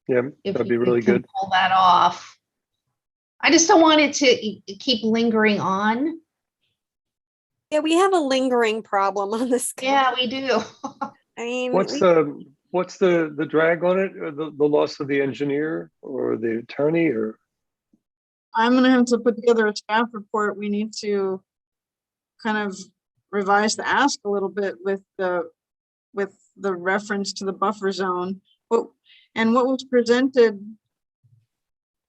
Yeah, that'd be really good. Pull that off. I just don't want it to keep lingering on. Yeah, we have a lingering problem on this. Yeah, we do. I mean, what's the drag on it? The loss of the engineer or the attorney, or? I'm gonna have to put together a staff report. We need to kind of revise the ask a little bit with the reference to the buffer zone. And what was presented,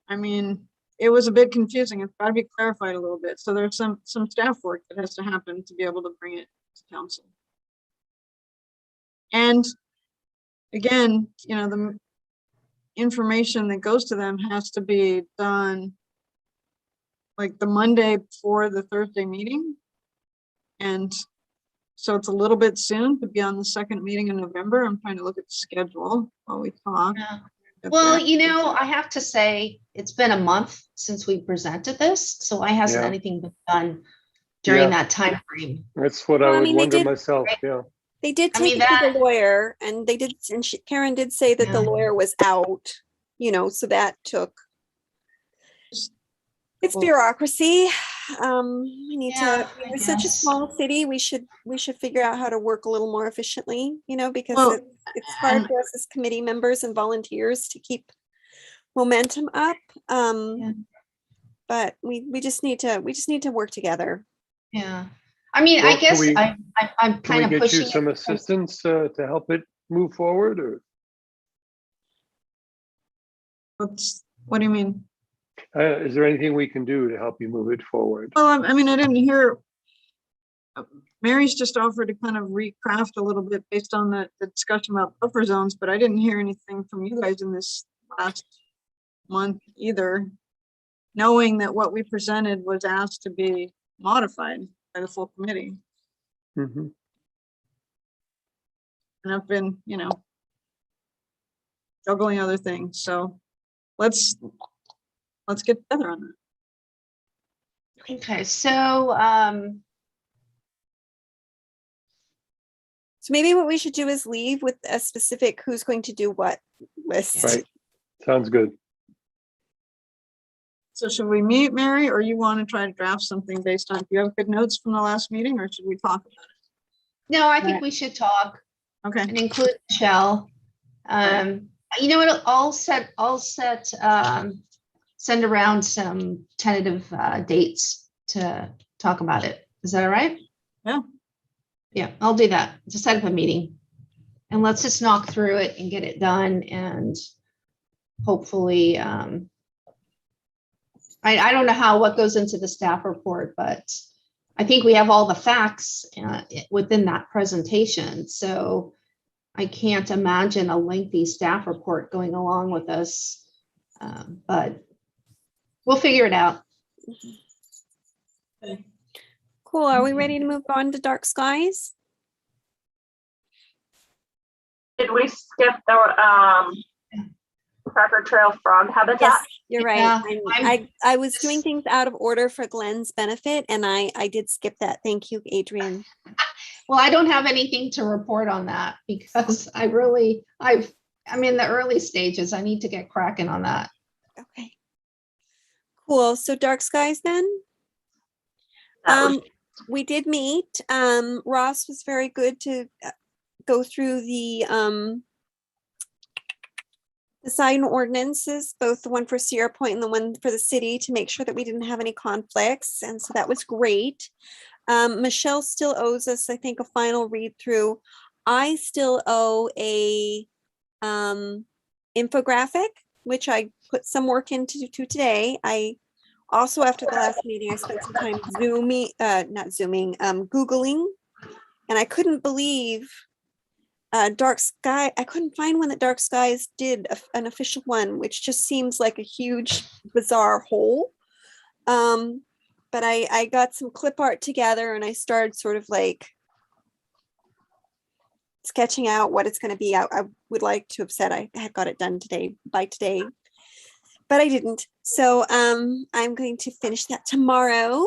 I mean, it was a bit confusing. It's got to be clarified a little bit. So there's some staff work that has to happen to be able to bring it to council. And again, you know, the information that goes to them has to be done like the Monday before the Thursday meeting. And So it's a little bit soon to be on the second meeting in November. I'm trying to look at the schedule while we talk. Yeah. Get Well, that. I have to say, it's been a month since we presented this, so why hasn't Yeah. anything been done during Yeah. that time frame? That's what I Well, I would mean, they wonder did- myself. Yeah. They did I take mean, it to that- the lawyer, and they did, and Karen did say that the Yeah. lawyer was out, so that took. It's Well- bureaucracy. We need Yeah, to, I we're such a guess. small city, we should figure out how to work a little more efficiently, because Well, it's hard and- for us as committee members and volunteers to keep momentum up. Yeah. But we just need to work together. Yeah. I mean, Well, I guess can we- I'm Can kind we of get pushing you it some because- assistance to help it move forward, or What do you mean? is there anything we can do to help you move it forward? Well, I mean, I didn't hear. Mary's just offered to kind of recraft a little bit based on the discussion about buffer zones, but I didn't hear anything from you guys in this last month either. Knowing that what we presented was asked to be modified by the full committee. Mhm. And I've been, juggling other things, so let's get together on that. Okay, so, So maybe what we should do is leave with a specific who's going to do what list. Right. Sounds good. So should we meet, Mary, or you want to try to draft something based on, do you have good notes from the last meeting, or should we talk about no, I think Right. we should talk it? Okay, and include Michelle. What, send around some tentative dates to talk about it. Is that all right? Yeah. Yeah, I'll do that. To set up a meeting. And let's just knock through it and get it done, and hopefully, I don't know what goes into the staff report, but I think we have all the facts within that presentation. So I can't imagine a lengthy staff report going along with us, but we'll figure it out. Cool. Are we ready to move on to dark skies? Did we skip the Cracker Trail frog habitat? Yes, you're right. Yeah, I was doing things out of order for Glenn's benefit, and I did skip that. Thank you, Adrian. Well, I don't have anything to report on that because I'm in the early stages. I need to get cracking on that. Okay. Cool. So dark skies then? That was- We did meet. Ross was very good to go through the sign ordinances, both the one for Sierra Point and the one for the city, to make sure that we didn't have any conflicts. And so that was great. Michelle still owes us, I think, a final read through. I still owe a infographic, which I put some work into today. I also, after the last meeting, I spent some time Googling, and I couldn't believe Dark Sky. I couldn't find one that Dark Skies did an official one, which just seems like a huge, bizarre hole. But I got some clip art together, and I started sort of like sketching out what it's going to be. I would like to have said I had got it done by today, but I didn't. So I'm going to finish that tomorrow.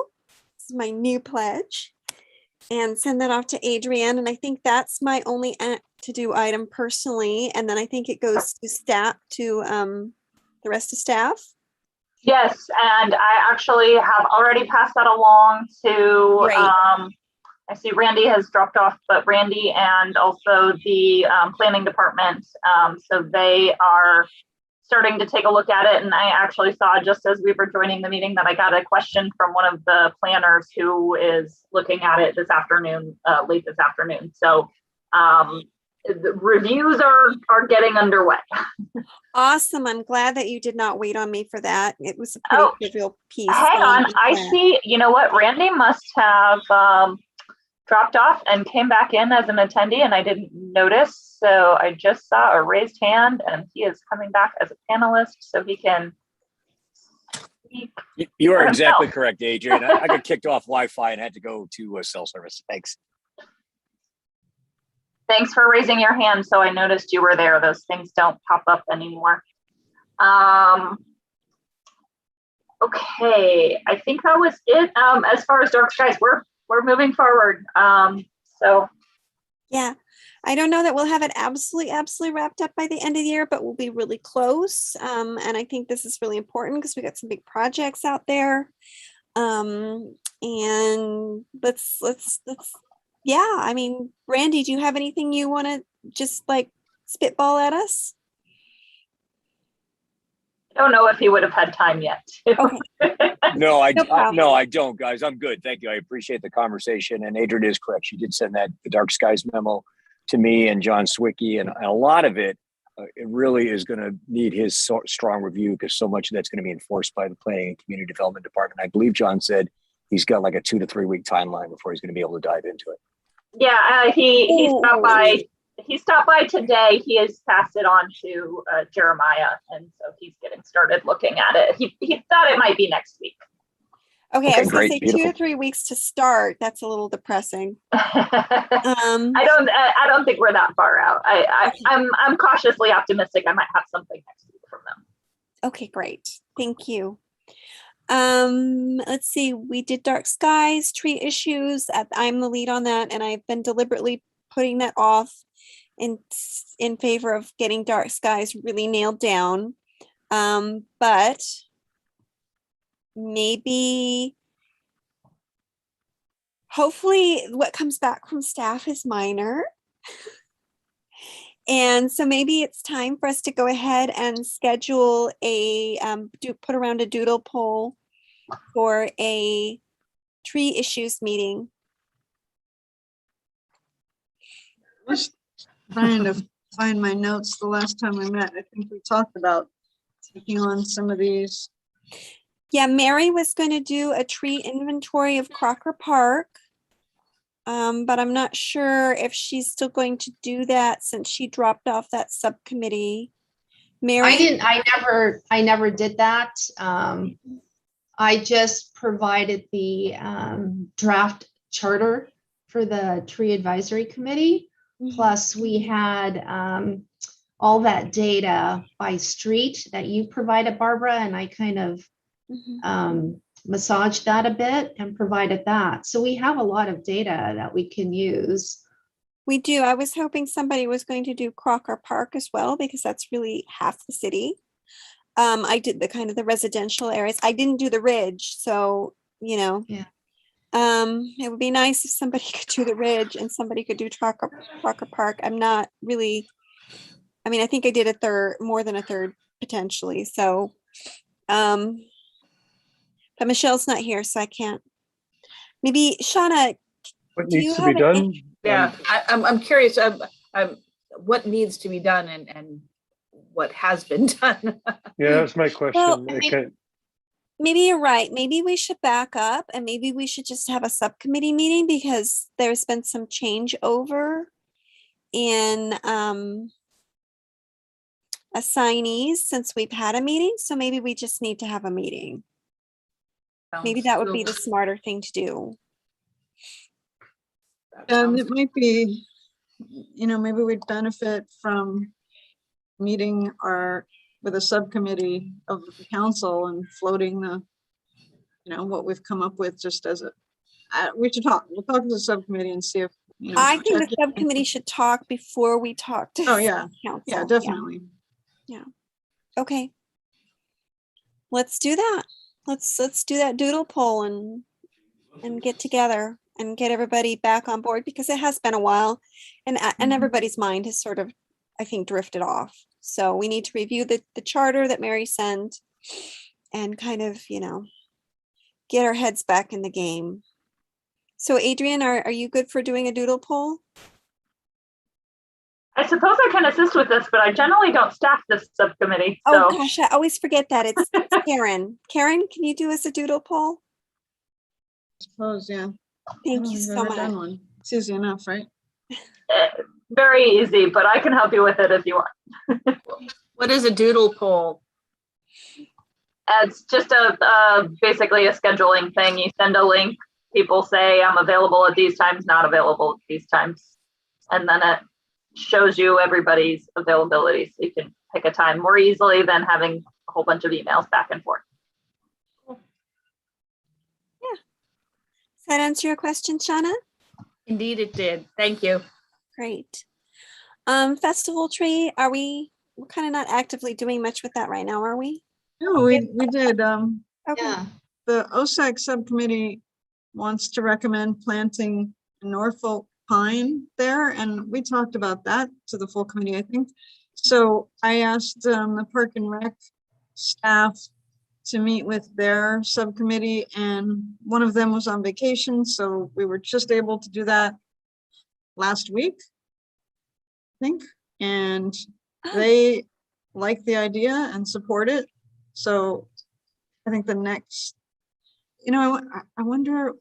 This is my new pledge, and send that off to Adrienne. And I think that's my only to do item personally. And then I think it goes to staff, to the rest of staff. Yes, and I actually have already passed that along to, Great. I see Randy has dropped off, but Randy and also the planning department. So they are starting to take a look at it. And I actually saw, just as we were joining the meeting, that I got a question from one of the planners who is looking at it this afternoon, late this afternoon. So the reviews are getting underway. Awesome. I'm glad that you did not wait on me for that. It was a pretty Oh, trivial piece. Hang so on, I'm I glad. see, you know what, Randy must have dropped off and came back in as an attendee, and I didn't notice. So I just saw a raised hand, and he is coming back as a panelist so he can speak. You are for exactly himself. correct, Adrian. I got kicked off Wi-Fi and had to go to cell service. Thanks. thanks for raising your hand. So I noticed you were there. Those things don't pop up anymore. Okay, I think that was it. As far as dark skies, we're moving forward. So Yeah, I don't know that we'll have it absolutely wrapped up by the end of the year, but we'll be really close. And I think this is really important because we got some big projects out there. And let's, yeah, I mean, Randy, do you have anything you want to just like spitball at us? I don't know if he would have had time yet. Okay. No, No problem. no, I don't, guys. I'm good. Thank you. I appreciate the conversation. And Adrian is correct. She did send the Dark Skies memo to me and John Swicky, and a lot of it, it really is going to need his strong review because so much of that's going to be enforced by the Planning and Community Development Department. I believe John said he's got like a 2 to 3 week timeline before he's going to be able to dive into it. Yeah, he stopped by. He stopped by today. He has passed it on to Jeremiah, and so he's getting started looking at it. He thought it might be next week. Okay, I was gonna great, say beautiful. 2 or 3 weeks to start. That's a little depressing. I don't think we're that far out. I'm cautiously optimistic. I might have something next week from them. Okay, great. Thank you. Let's see. We did dark skies, tree issues. I'm the lead on that, and I've been deliberately putting that off in favor of getting dark skies really nailed down. But maybe, hopefully what comes back from staff is minor. And so maybe it's time for us to go ahead and schedule a, put around a doodle poll for a tree issues meeting. Just trying to find my notes. The last time we met, I think we talked about taking on some of these. Yeah, Mary was going to do a tree inventory of Crocker Park. But I'm not sure if she's still going to do that since she dropped off that subcommittee. Mary? I never did that. I just provided the draft charter for the tree advisory committee. Plus we had all that data by street that you provided, Barbara, and I kind of massaged that a bit and provided that. So we have a lot of data that we can use. We do. I was hoping somebody was going to do Crocker Park as well, because that's really half the city. I did the kind of the residential areas. I didn't do the ridge. So, you know, Yeah. It would be nice if somebody could do the ridge and somebody could do Crocker Park. I'm not really, I mean, I think I did a third, more than a third potentially. So, but Michelle's not here, so I can't. Maybe Shauna, What do needs you to be have done? Yeah, I'm curious. What needs to be done and what has been done. Yeah, that's my question. Well, Okay. maybe you're right. Maybe we should back up and maybe we should just have a subcommittee meeting because there's been some changeover in assignees since we've had a meeting. So maybe we just need to have a meeting. Maybe that would be the smarter thing to do. And it might be, you know, maybe we'd benefit from meeting with a subcommittee of the council and floating the, you know, what we've come up with just as a, we should talk. We'll talk to the subcommittee and see if, you know. I think the subcommittee should talk before we talk to Oh, yeah. council. Yeah, definitely. Yeah. Okay. Let's do that. Let's do that doodle poll and get together and get everybody back on board because it has been a while and everybody's mind has sort of, I think, drifted off. So we need to review the charter that Mary sent and kind of, you know, get our heads back in the game. So Adrian, are you good for doing a doodle poll? I suppose I can assist with this, but I generally don't staff this subcommittee. Oh So gosh, I always forget that. It's Karen. Karen, can you do us a doodle poll? I suppose, yeah. Thank Oh, you we've so never done much. one. It's easy enough, right? very easy, but I can help you with it if you want. What is a doodle poll? It's just basically a scheduling thing. You send a link. People say I'm available at these times, not available at these times, and then shows you everybody's availability, so you can pick a time more easily than having a whole bunch of emails back and forth. Does that answer your question, Shauna? Indeed it did. Thank you. Great. Festival tree, we're kind of not actively doing much with that right now, are we? No, we did. Okay. Yeah. The OSAC subcommittee wants to recommend planting Norfolk pine there, and we talked about that to the full committee, I think. So I asked the Park and Rec staff to meet with their subcommittee, and one of them was on vacation, so we were just able to do that last week, I think, and they like the idea and support it. So I think the next, I wonder,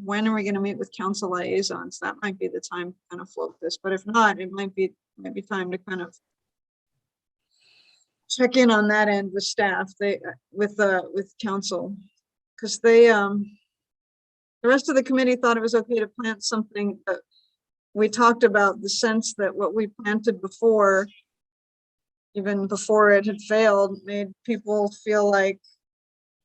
when are we going to meet with council liaisons? That might be the time to kind of float this, but if not, it might be time to kind of check in on that end with staff, with council, because the rest of the committee thought it was okay to plant something, but we talked about the sense that what we planted before, even before it had failed, made people feel like,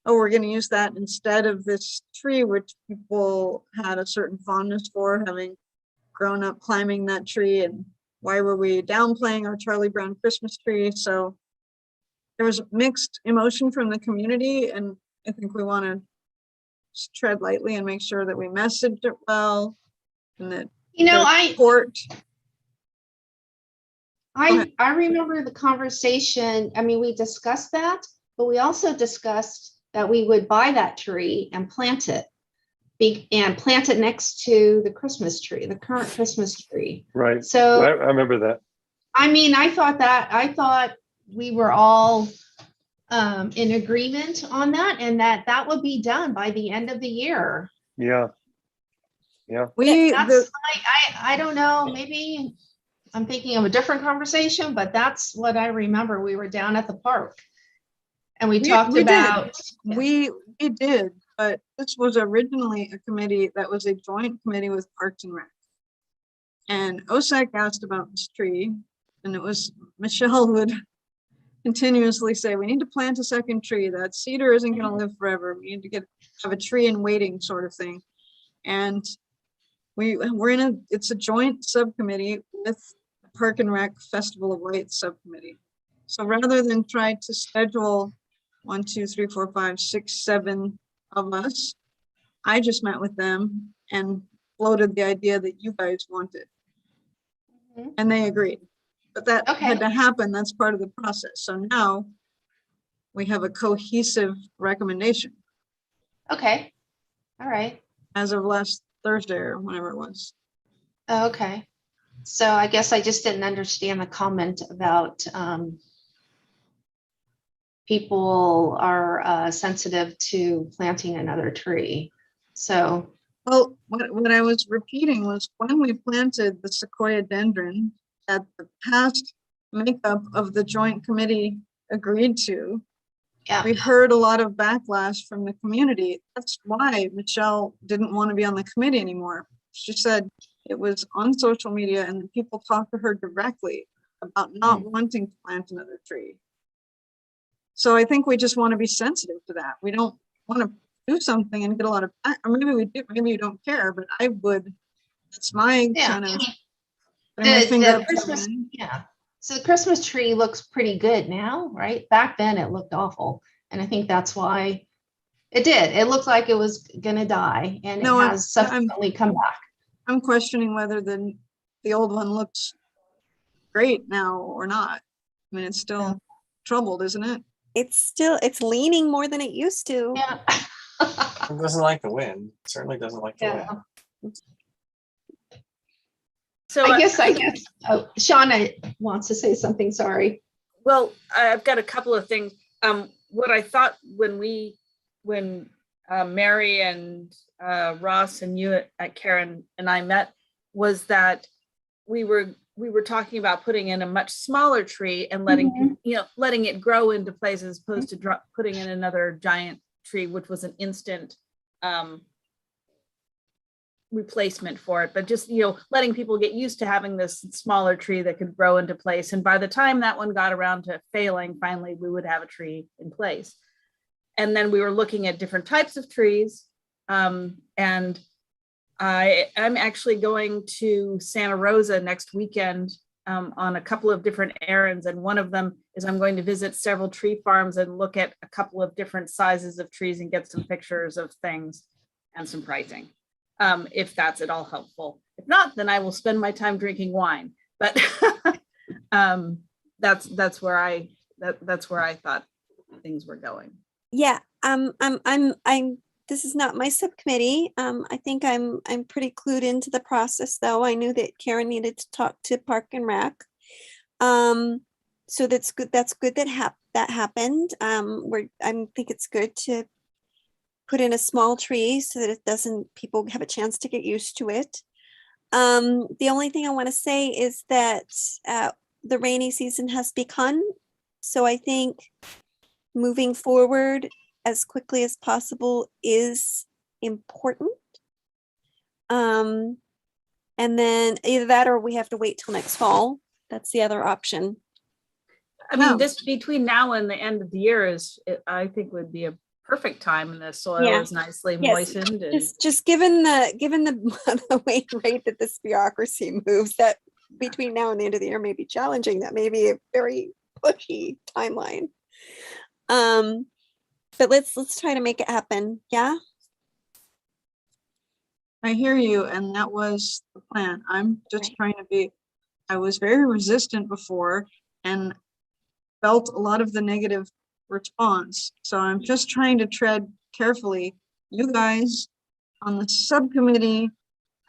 oh, we're going to use that instead of this tree, which people had a certain fondness for, having grown up climbing that tree. And why were we downplaying our Charlie Brown Christmas tree? So there was mixed emotion from the community, and I think we want to tread lightly and make sure that we messaged it well, and that I remember the conversation. I mean, we discussed that, but we also discussed that we would buy that tree and plant it next to the Christmas tree, the current Christmas tree. Right. So I remember that. I mean, I thought we were all in agreement on that, and that would be done by the end of the year. Yeah. Yeah. I don't know, maybe I'm thinking of a different conversation, but that's what I remember. We were down at the park and we talked about. We did, but this was originally a committee that was a joint committee with Parks and Rec. And OSAC asked about this tree, and it was Michelle would continuously say, we need to plant a second tree. That cedar isn't going to live forever. We need to have a tree in waiting, sort of thing. And it's a joint subcommittee with the Park and Rec Festival of Lights subcommittee. So rather than try to schedule 1, 2, 3, 4, 5, 6, 7 of us, I just met with them and floated the idea that you guys wanted. And they agreed. But that had to happen. That's part of the process. So now we have a cohesive recommendation. Okay. All right. As of last Thursday or whenever it was. Okay. So I guess I just didn't understand the comment about people are sensitive to planting another tree. So. Well, what I was repeating was when we planted the sequoia dendron that the past makeup of the joint committee agreed to, we heard a lot of backlash from the community. That's why Michelle didn't want to be on the committee anymore. She said it was on social media and the people talked to her directly about not wanting to plant another tree. So I think we just want to be sensitive to that. We don't want to do something and get a lot of, or maybe we do, maybe you don't care, but I would, that's my kind of, Christmas, so the Christmas tree looks pretty good now, right? Back then it looked awful. And I think that's why it did. It looked like it was gonna die, and it has subsequently come back. I'm questioning whether the old one looks great now or not. I mean, it's still troubled, isn't it? It's leaning more than it used to. Yeah. It doesn't like the wind. It certainly doesn't like the wind. So I guess Shauna wants to say something. Sorry. Well, I've got a couple of things. What I thought when Mary and Ross and you at Karen and I met was that we were talking about putting in a much smaller tree and letting it grow into place as opposed to putting in another giant tree, which was an instant replacement for it, but just, you know, letting people get used to having this smaller tree that could grow into place. And by the time that one got around to failing, finally, we would have a tree in place. And then we were looking at different types of trees. And I'm actually going to Santa Rosa next weekend on a couple of different errands. And one of them is I'm going to visit several tree farms and look at a couple of different sizes of trees and get some pictures of things and some pricing, if that's at all helpful. If not, then I will spend my time drinking wine. But that's where I thought things were going. Yeah, this is not my subcommittee. I think I'm pretty clued into the process, though. I knew that Karen needed to talk to Park and Rec. So that's good. That's good that that happened. I think it's good to put in a small tree so that it doesn't, people have a chance to get used to it. The only thing I want to say is that the rainy season has begun. So I think moving forward as quickly as possible is important. And then either that or we have to wait till next fall. That's the other option. I mean, this between now and the end of the year I think would be a perfect time, and the soil is nicely moistened. And just given the rate that this bureaucracy moves, that between now and the end of the year may be challenging. That may be a very pushy timeline. But let's try to make it happen. Yeah. I hear you, and that was the plan. I'm just trying to be, I was very resistant before and felt a lot of the negative response. So I'm just trying to tread carefully. You guys on the subcommittee,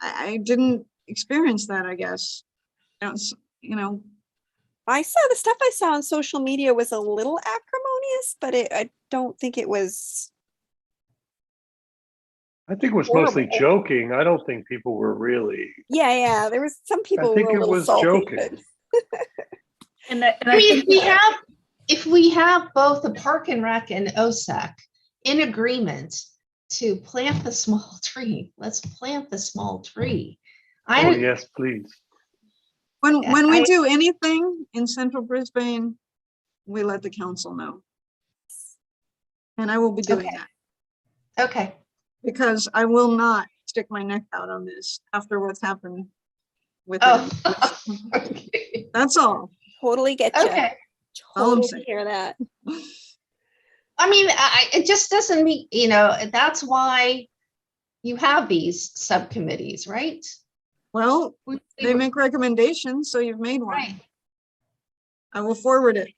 I didn't experience that, I guess. You know, I saw the stuff I saw on social media was a little acrimonious, but I don't think it was. I think it was mostly joking. I don't think people were really. Yeah. There was some people. I think were a it little was salty, joking. I mean, if we have both the Park and Rec and OSAC in agreement to plant the small tree, let's plant the small tree. Oh, yes, please. When we do anything in central Brisbane, we let the council know. And I will be doing that. Okay. Because I will not stick my neck out on this after what's happened with it. Okay. That's all. Totally get you. Okay. Totally hear that. I mean, it just doesn't mean, that's why you have these subcommittees, right? Well, they make recommendations, so you've made one. Right. I will forward it.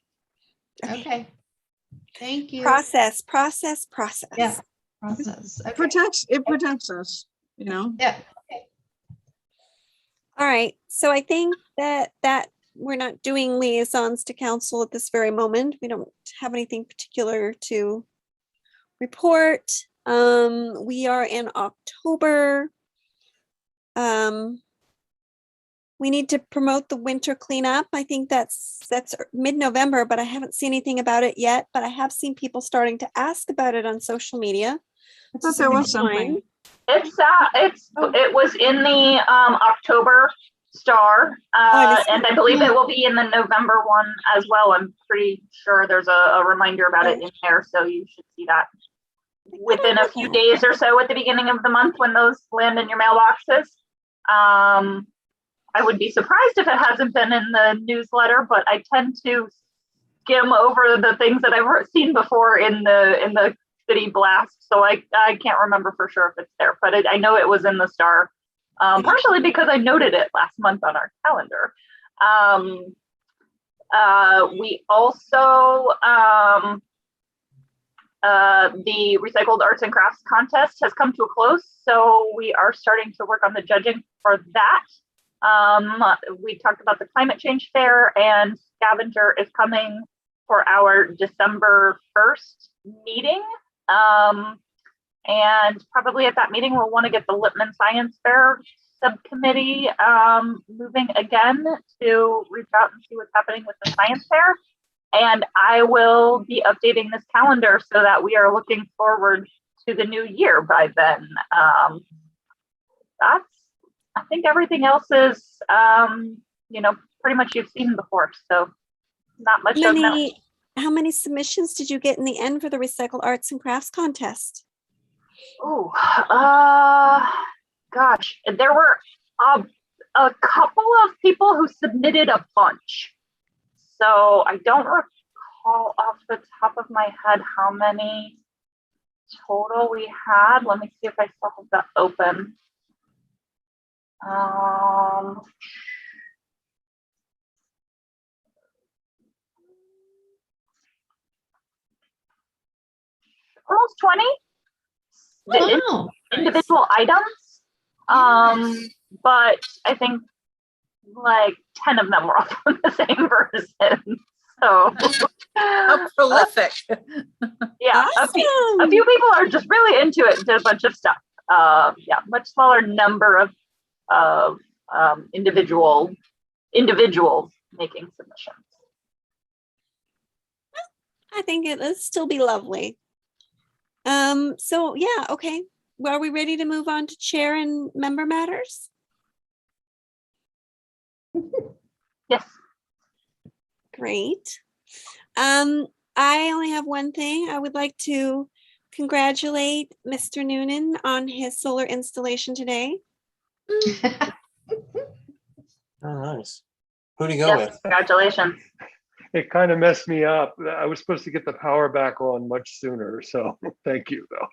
Okay. Thank you. Process. Yeah. Process. Okay. It protects us, Yeah. Okay. All right. So I think that we're not doing liaisons to council at this very moment. We don't have anything particular to report. We are in October. We need to promote the winter cleanup. I think that's mid-November, but I haven't seen anything about it yet. But I have seen people starting to ask about it on social media. I thought there was something. It was in the October Star, and I believe it will be in the November one as well. I'm pretty sure there's a reminder about it in there, so you should see that within a few days or so at the beginning of the month when those land in your mailboxes. I would be surprised if it hasn't been in the newsletter, but I tend to skim over the things that I've seen before in the city blast, so I can't remember for sure if it's there, but I know it was in the Star, partially because I noted it last month on our calendar. We also, the Recycled Arts and Crafts contest has come to a close, so we are starting to work on the judging for that. We talked about the climate change fair, and Scavenger is coming for our December 1st meeting. And probably at that meeting, we'll want to get the Lippman Science Fair subcommittee moving again to reach out and see what's happening with the science fair. And I will be updating this calendar so that we are looking forward to the new year by then. I think everything else is, pretty much you've seen before. So not much of note. How many submissions did you get in the end for the Recycled Arts and Crafts contest? Oh, gosh, there were a couple of people who submitted a bunch. So I don't recall off the top of my head how many total we had. Let me see if I still have that open. Almost 20 Oh, individual items. But I think like 10 of them were all from the same person. So How prolific. yeah, a few people are just really into it and did a bunch of stuff. Yeah, much smaller number of individuals making submissions. I think it would still be lovely. So yeah, okay. Well, are we ready to move on to chair and member matters? Yes. Great. I only have one thing. I would like to congratulate Mr. Noonan on his solar installation today. Oh, nice. Who'd he go Yes, with? congratulations. It kind of messed me up. I was supposed to get the power back on much sooner. So thank you, though.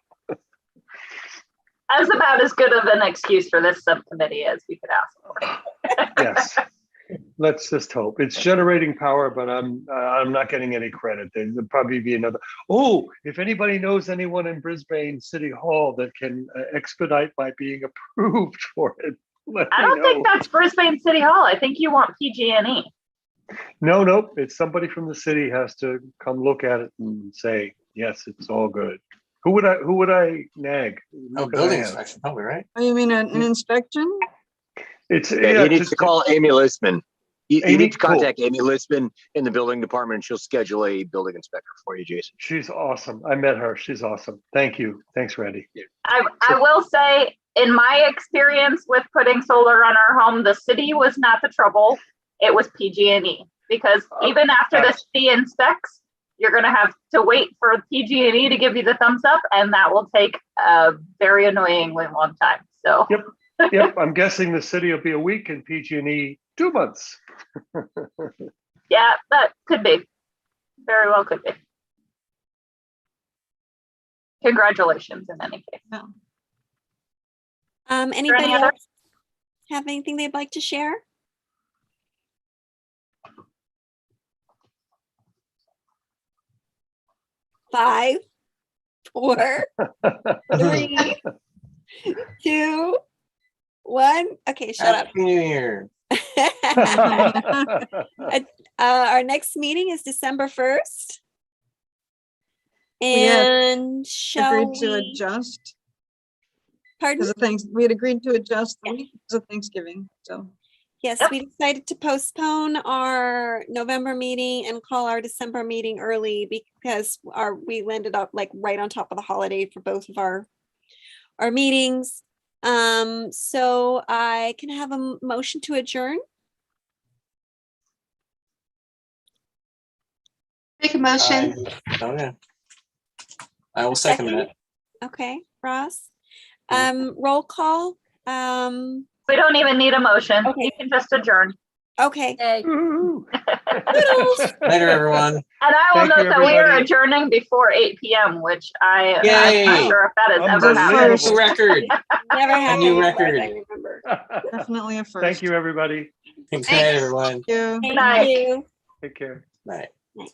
As about as good of an excuse for this subcommittee as we could ask for. Yes. Let's just hope it's generating power, but I'm not getting any credit. There'll probably be another. Oh, if anybody knows anyone in Brisbane City Hall that can expedite by being approved for it, let I me don't think know. that's Brisbane City Hall. I think you want PG&E. No, it's somebody from the city has to come look at it and say, yes, it's all good. Who would I nag? Oh, building inspection, probably, right? Oh, you mean an inspection? It's Yeah, you need to call Amy Listman. You Amy, need to cool. contact Amy Listman in the building department, and she'll schedule a building inspector for you, Jason. She's awesome. I met her. She's awesome. Thank you. Thanks, Randy. I will say, in my experience with putting solar on our home, the city was not the trouble. It was PG&E, because even after the city inspects, you're going to have to wait for PG&E to give you the thumbs up, and that will take a very annoyingly long time. So. Yep, I'm guessing the city will be a week and PG&E 2 months. Yeah, that could be. Very well could be. Congratulations in any case. Yeah. Anybody any other- else have anything they'd like to share? Five, 4, 3, 2, 1. Okay, shut up. Happy New Year. Our next meeting is December 1st. We have And shall Agreed to we, adjust. pardon? Because of things, we had agreed to adjust the week because of Thanksgiving, so. Yes, we decided to postpone our November meeting and call our December meeting early because we landed up like right on top of the holiday for both of our meetings. So I can have a motion to adjourn. Make a motion. Okay. I will second that. Okay, Ross. Roll call. We don't even need a motion. Okay. You can just adjourn. Okay. Woo-hoo. Later, everyone. And I will Thank note you, that we are everybody. adjourning before 8 p.m., which I'm Yay. not sure if that has ever Unbelievable. happened. New record. Never happened. new as far as record. I remember. Definitely a first. Thank you, everybody. Good night, everyone. Thank you. Good night. Thank you. Take care. Night. Night.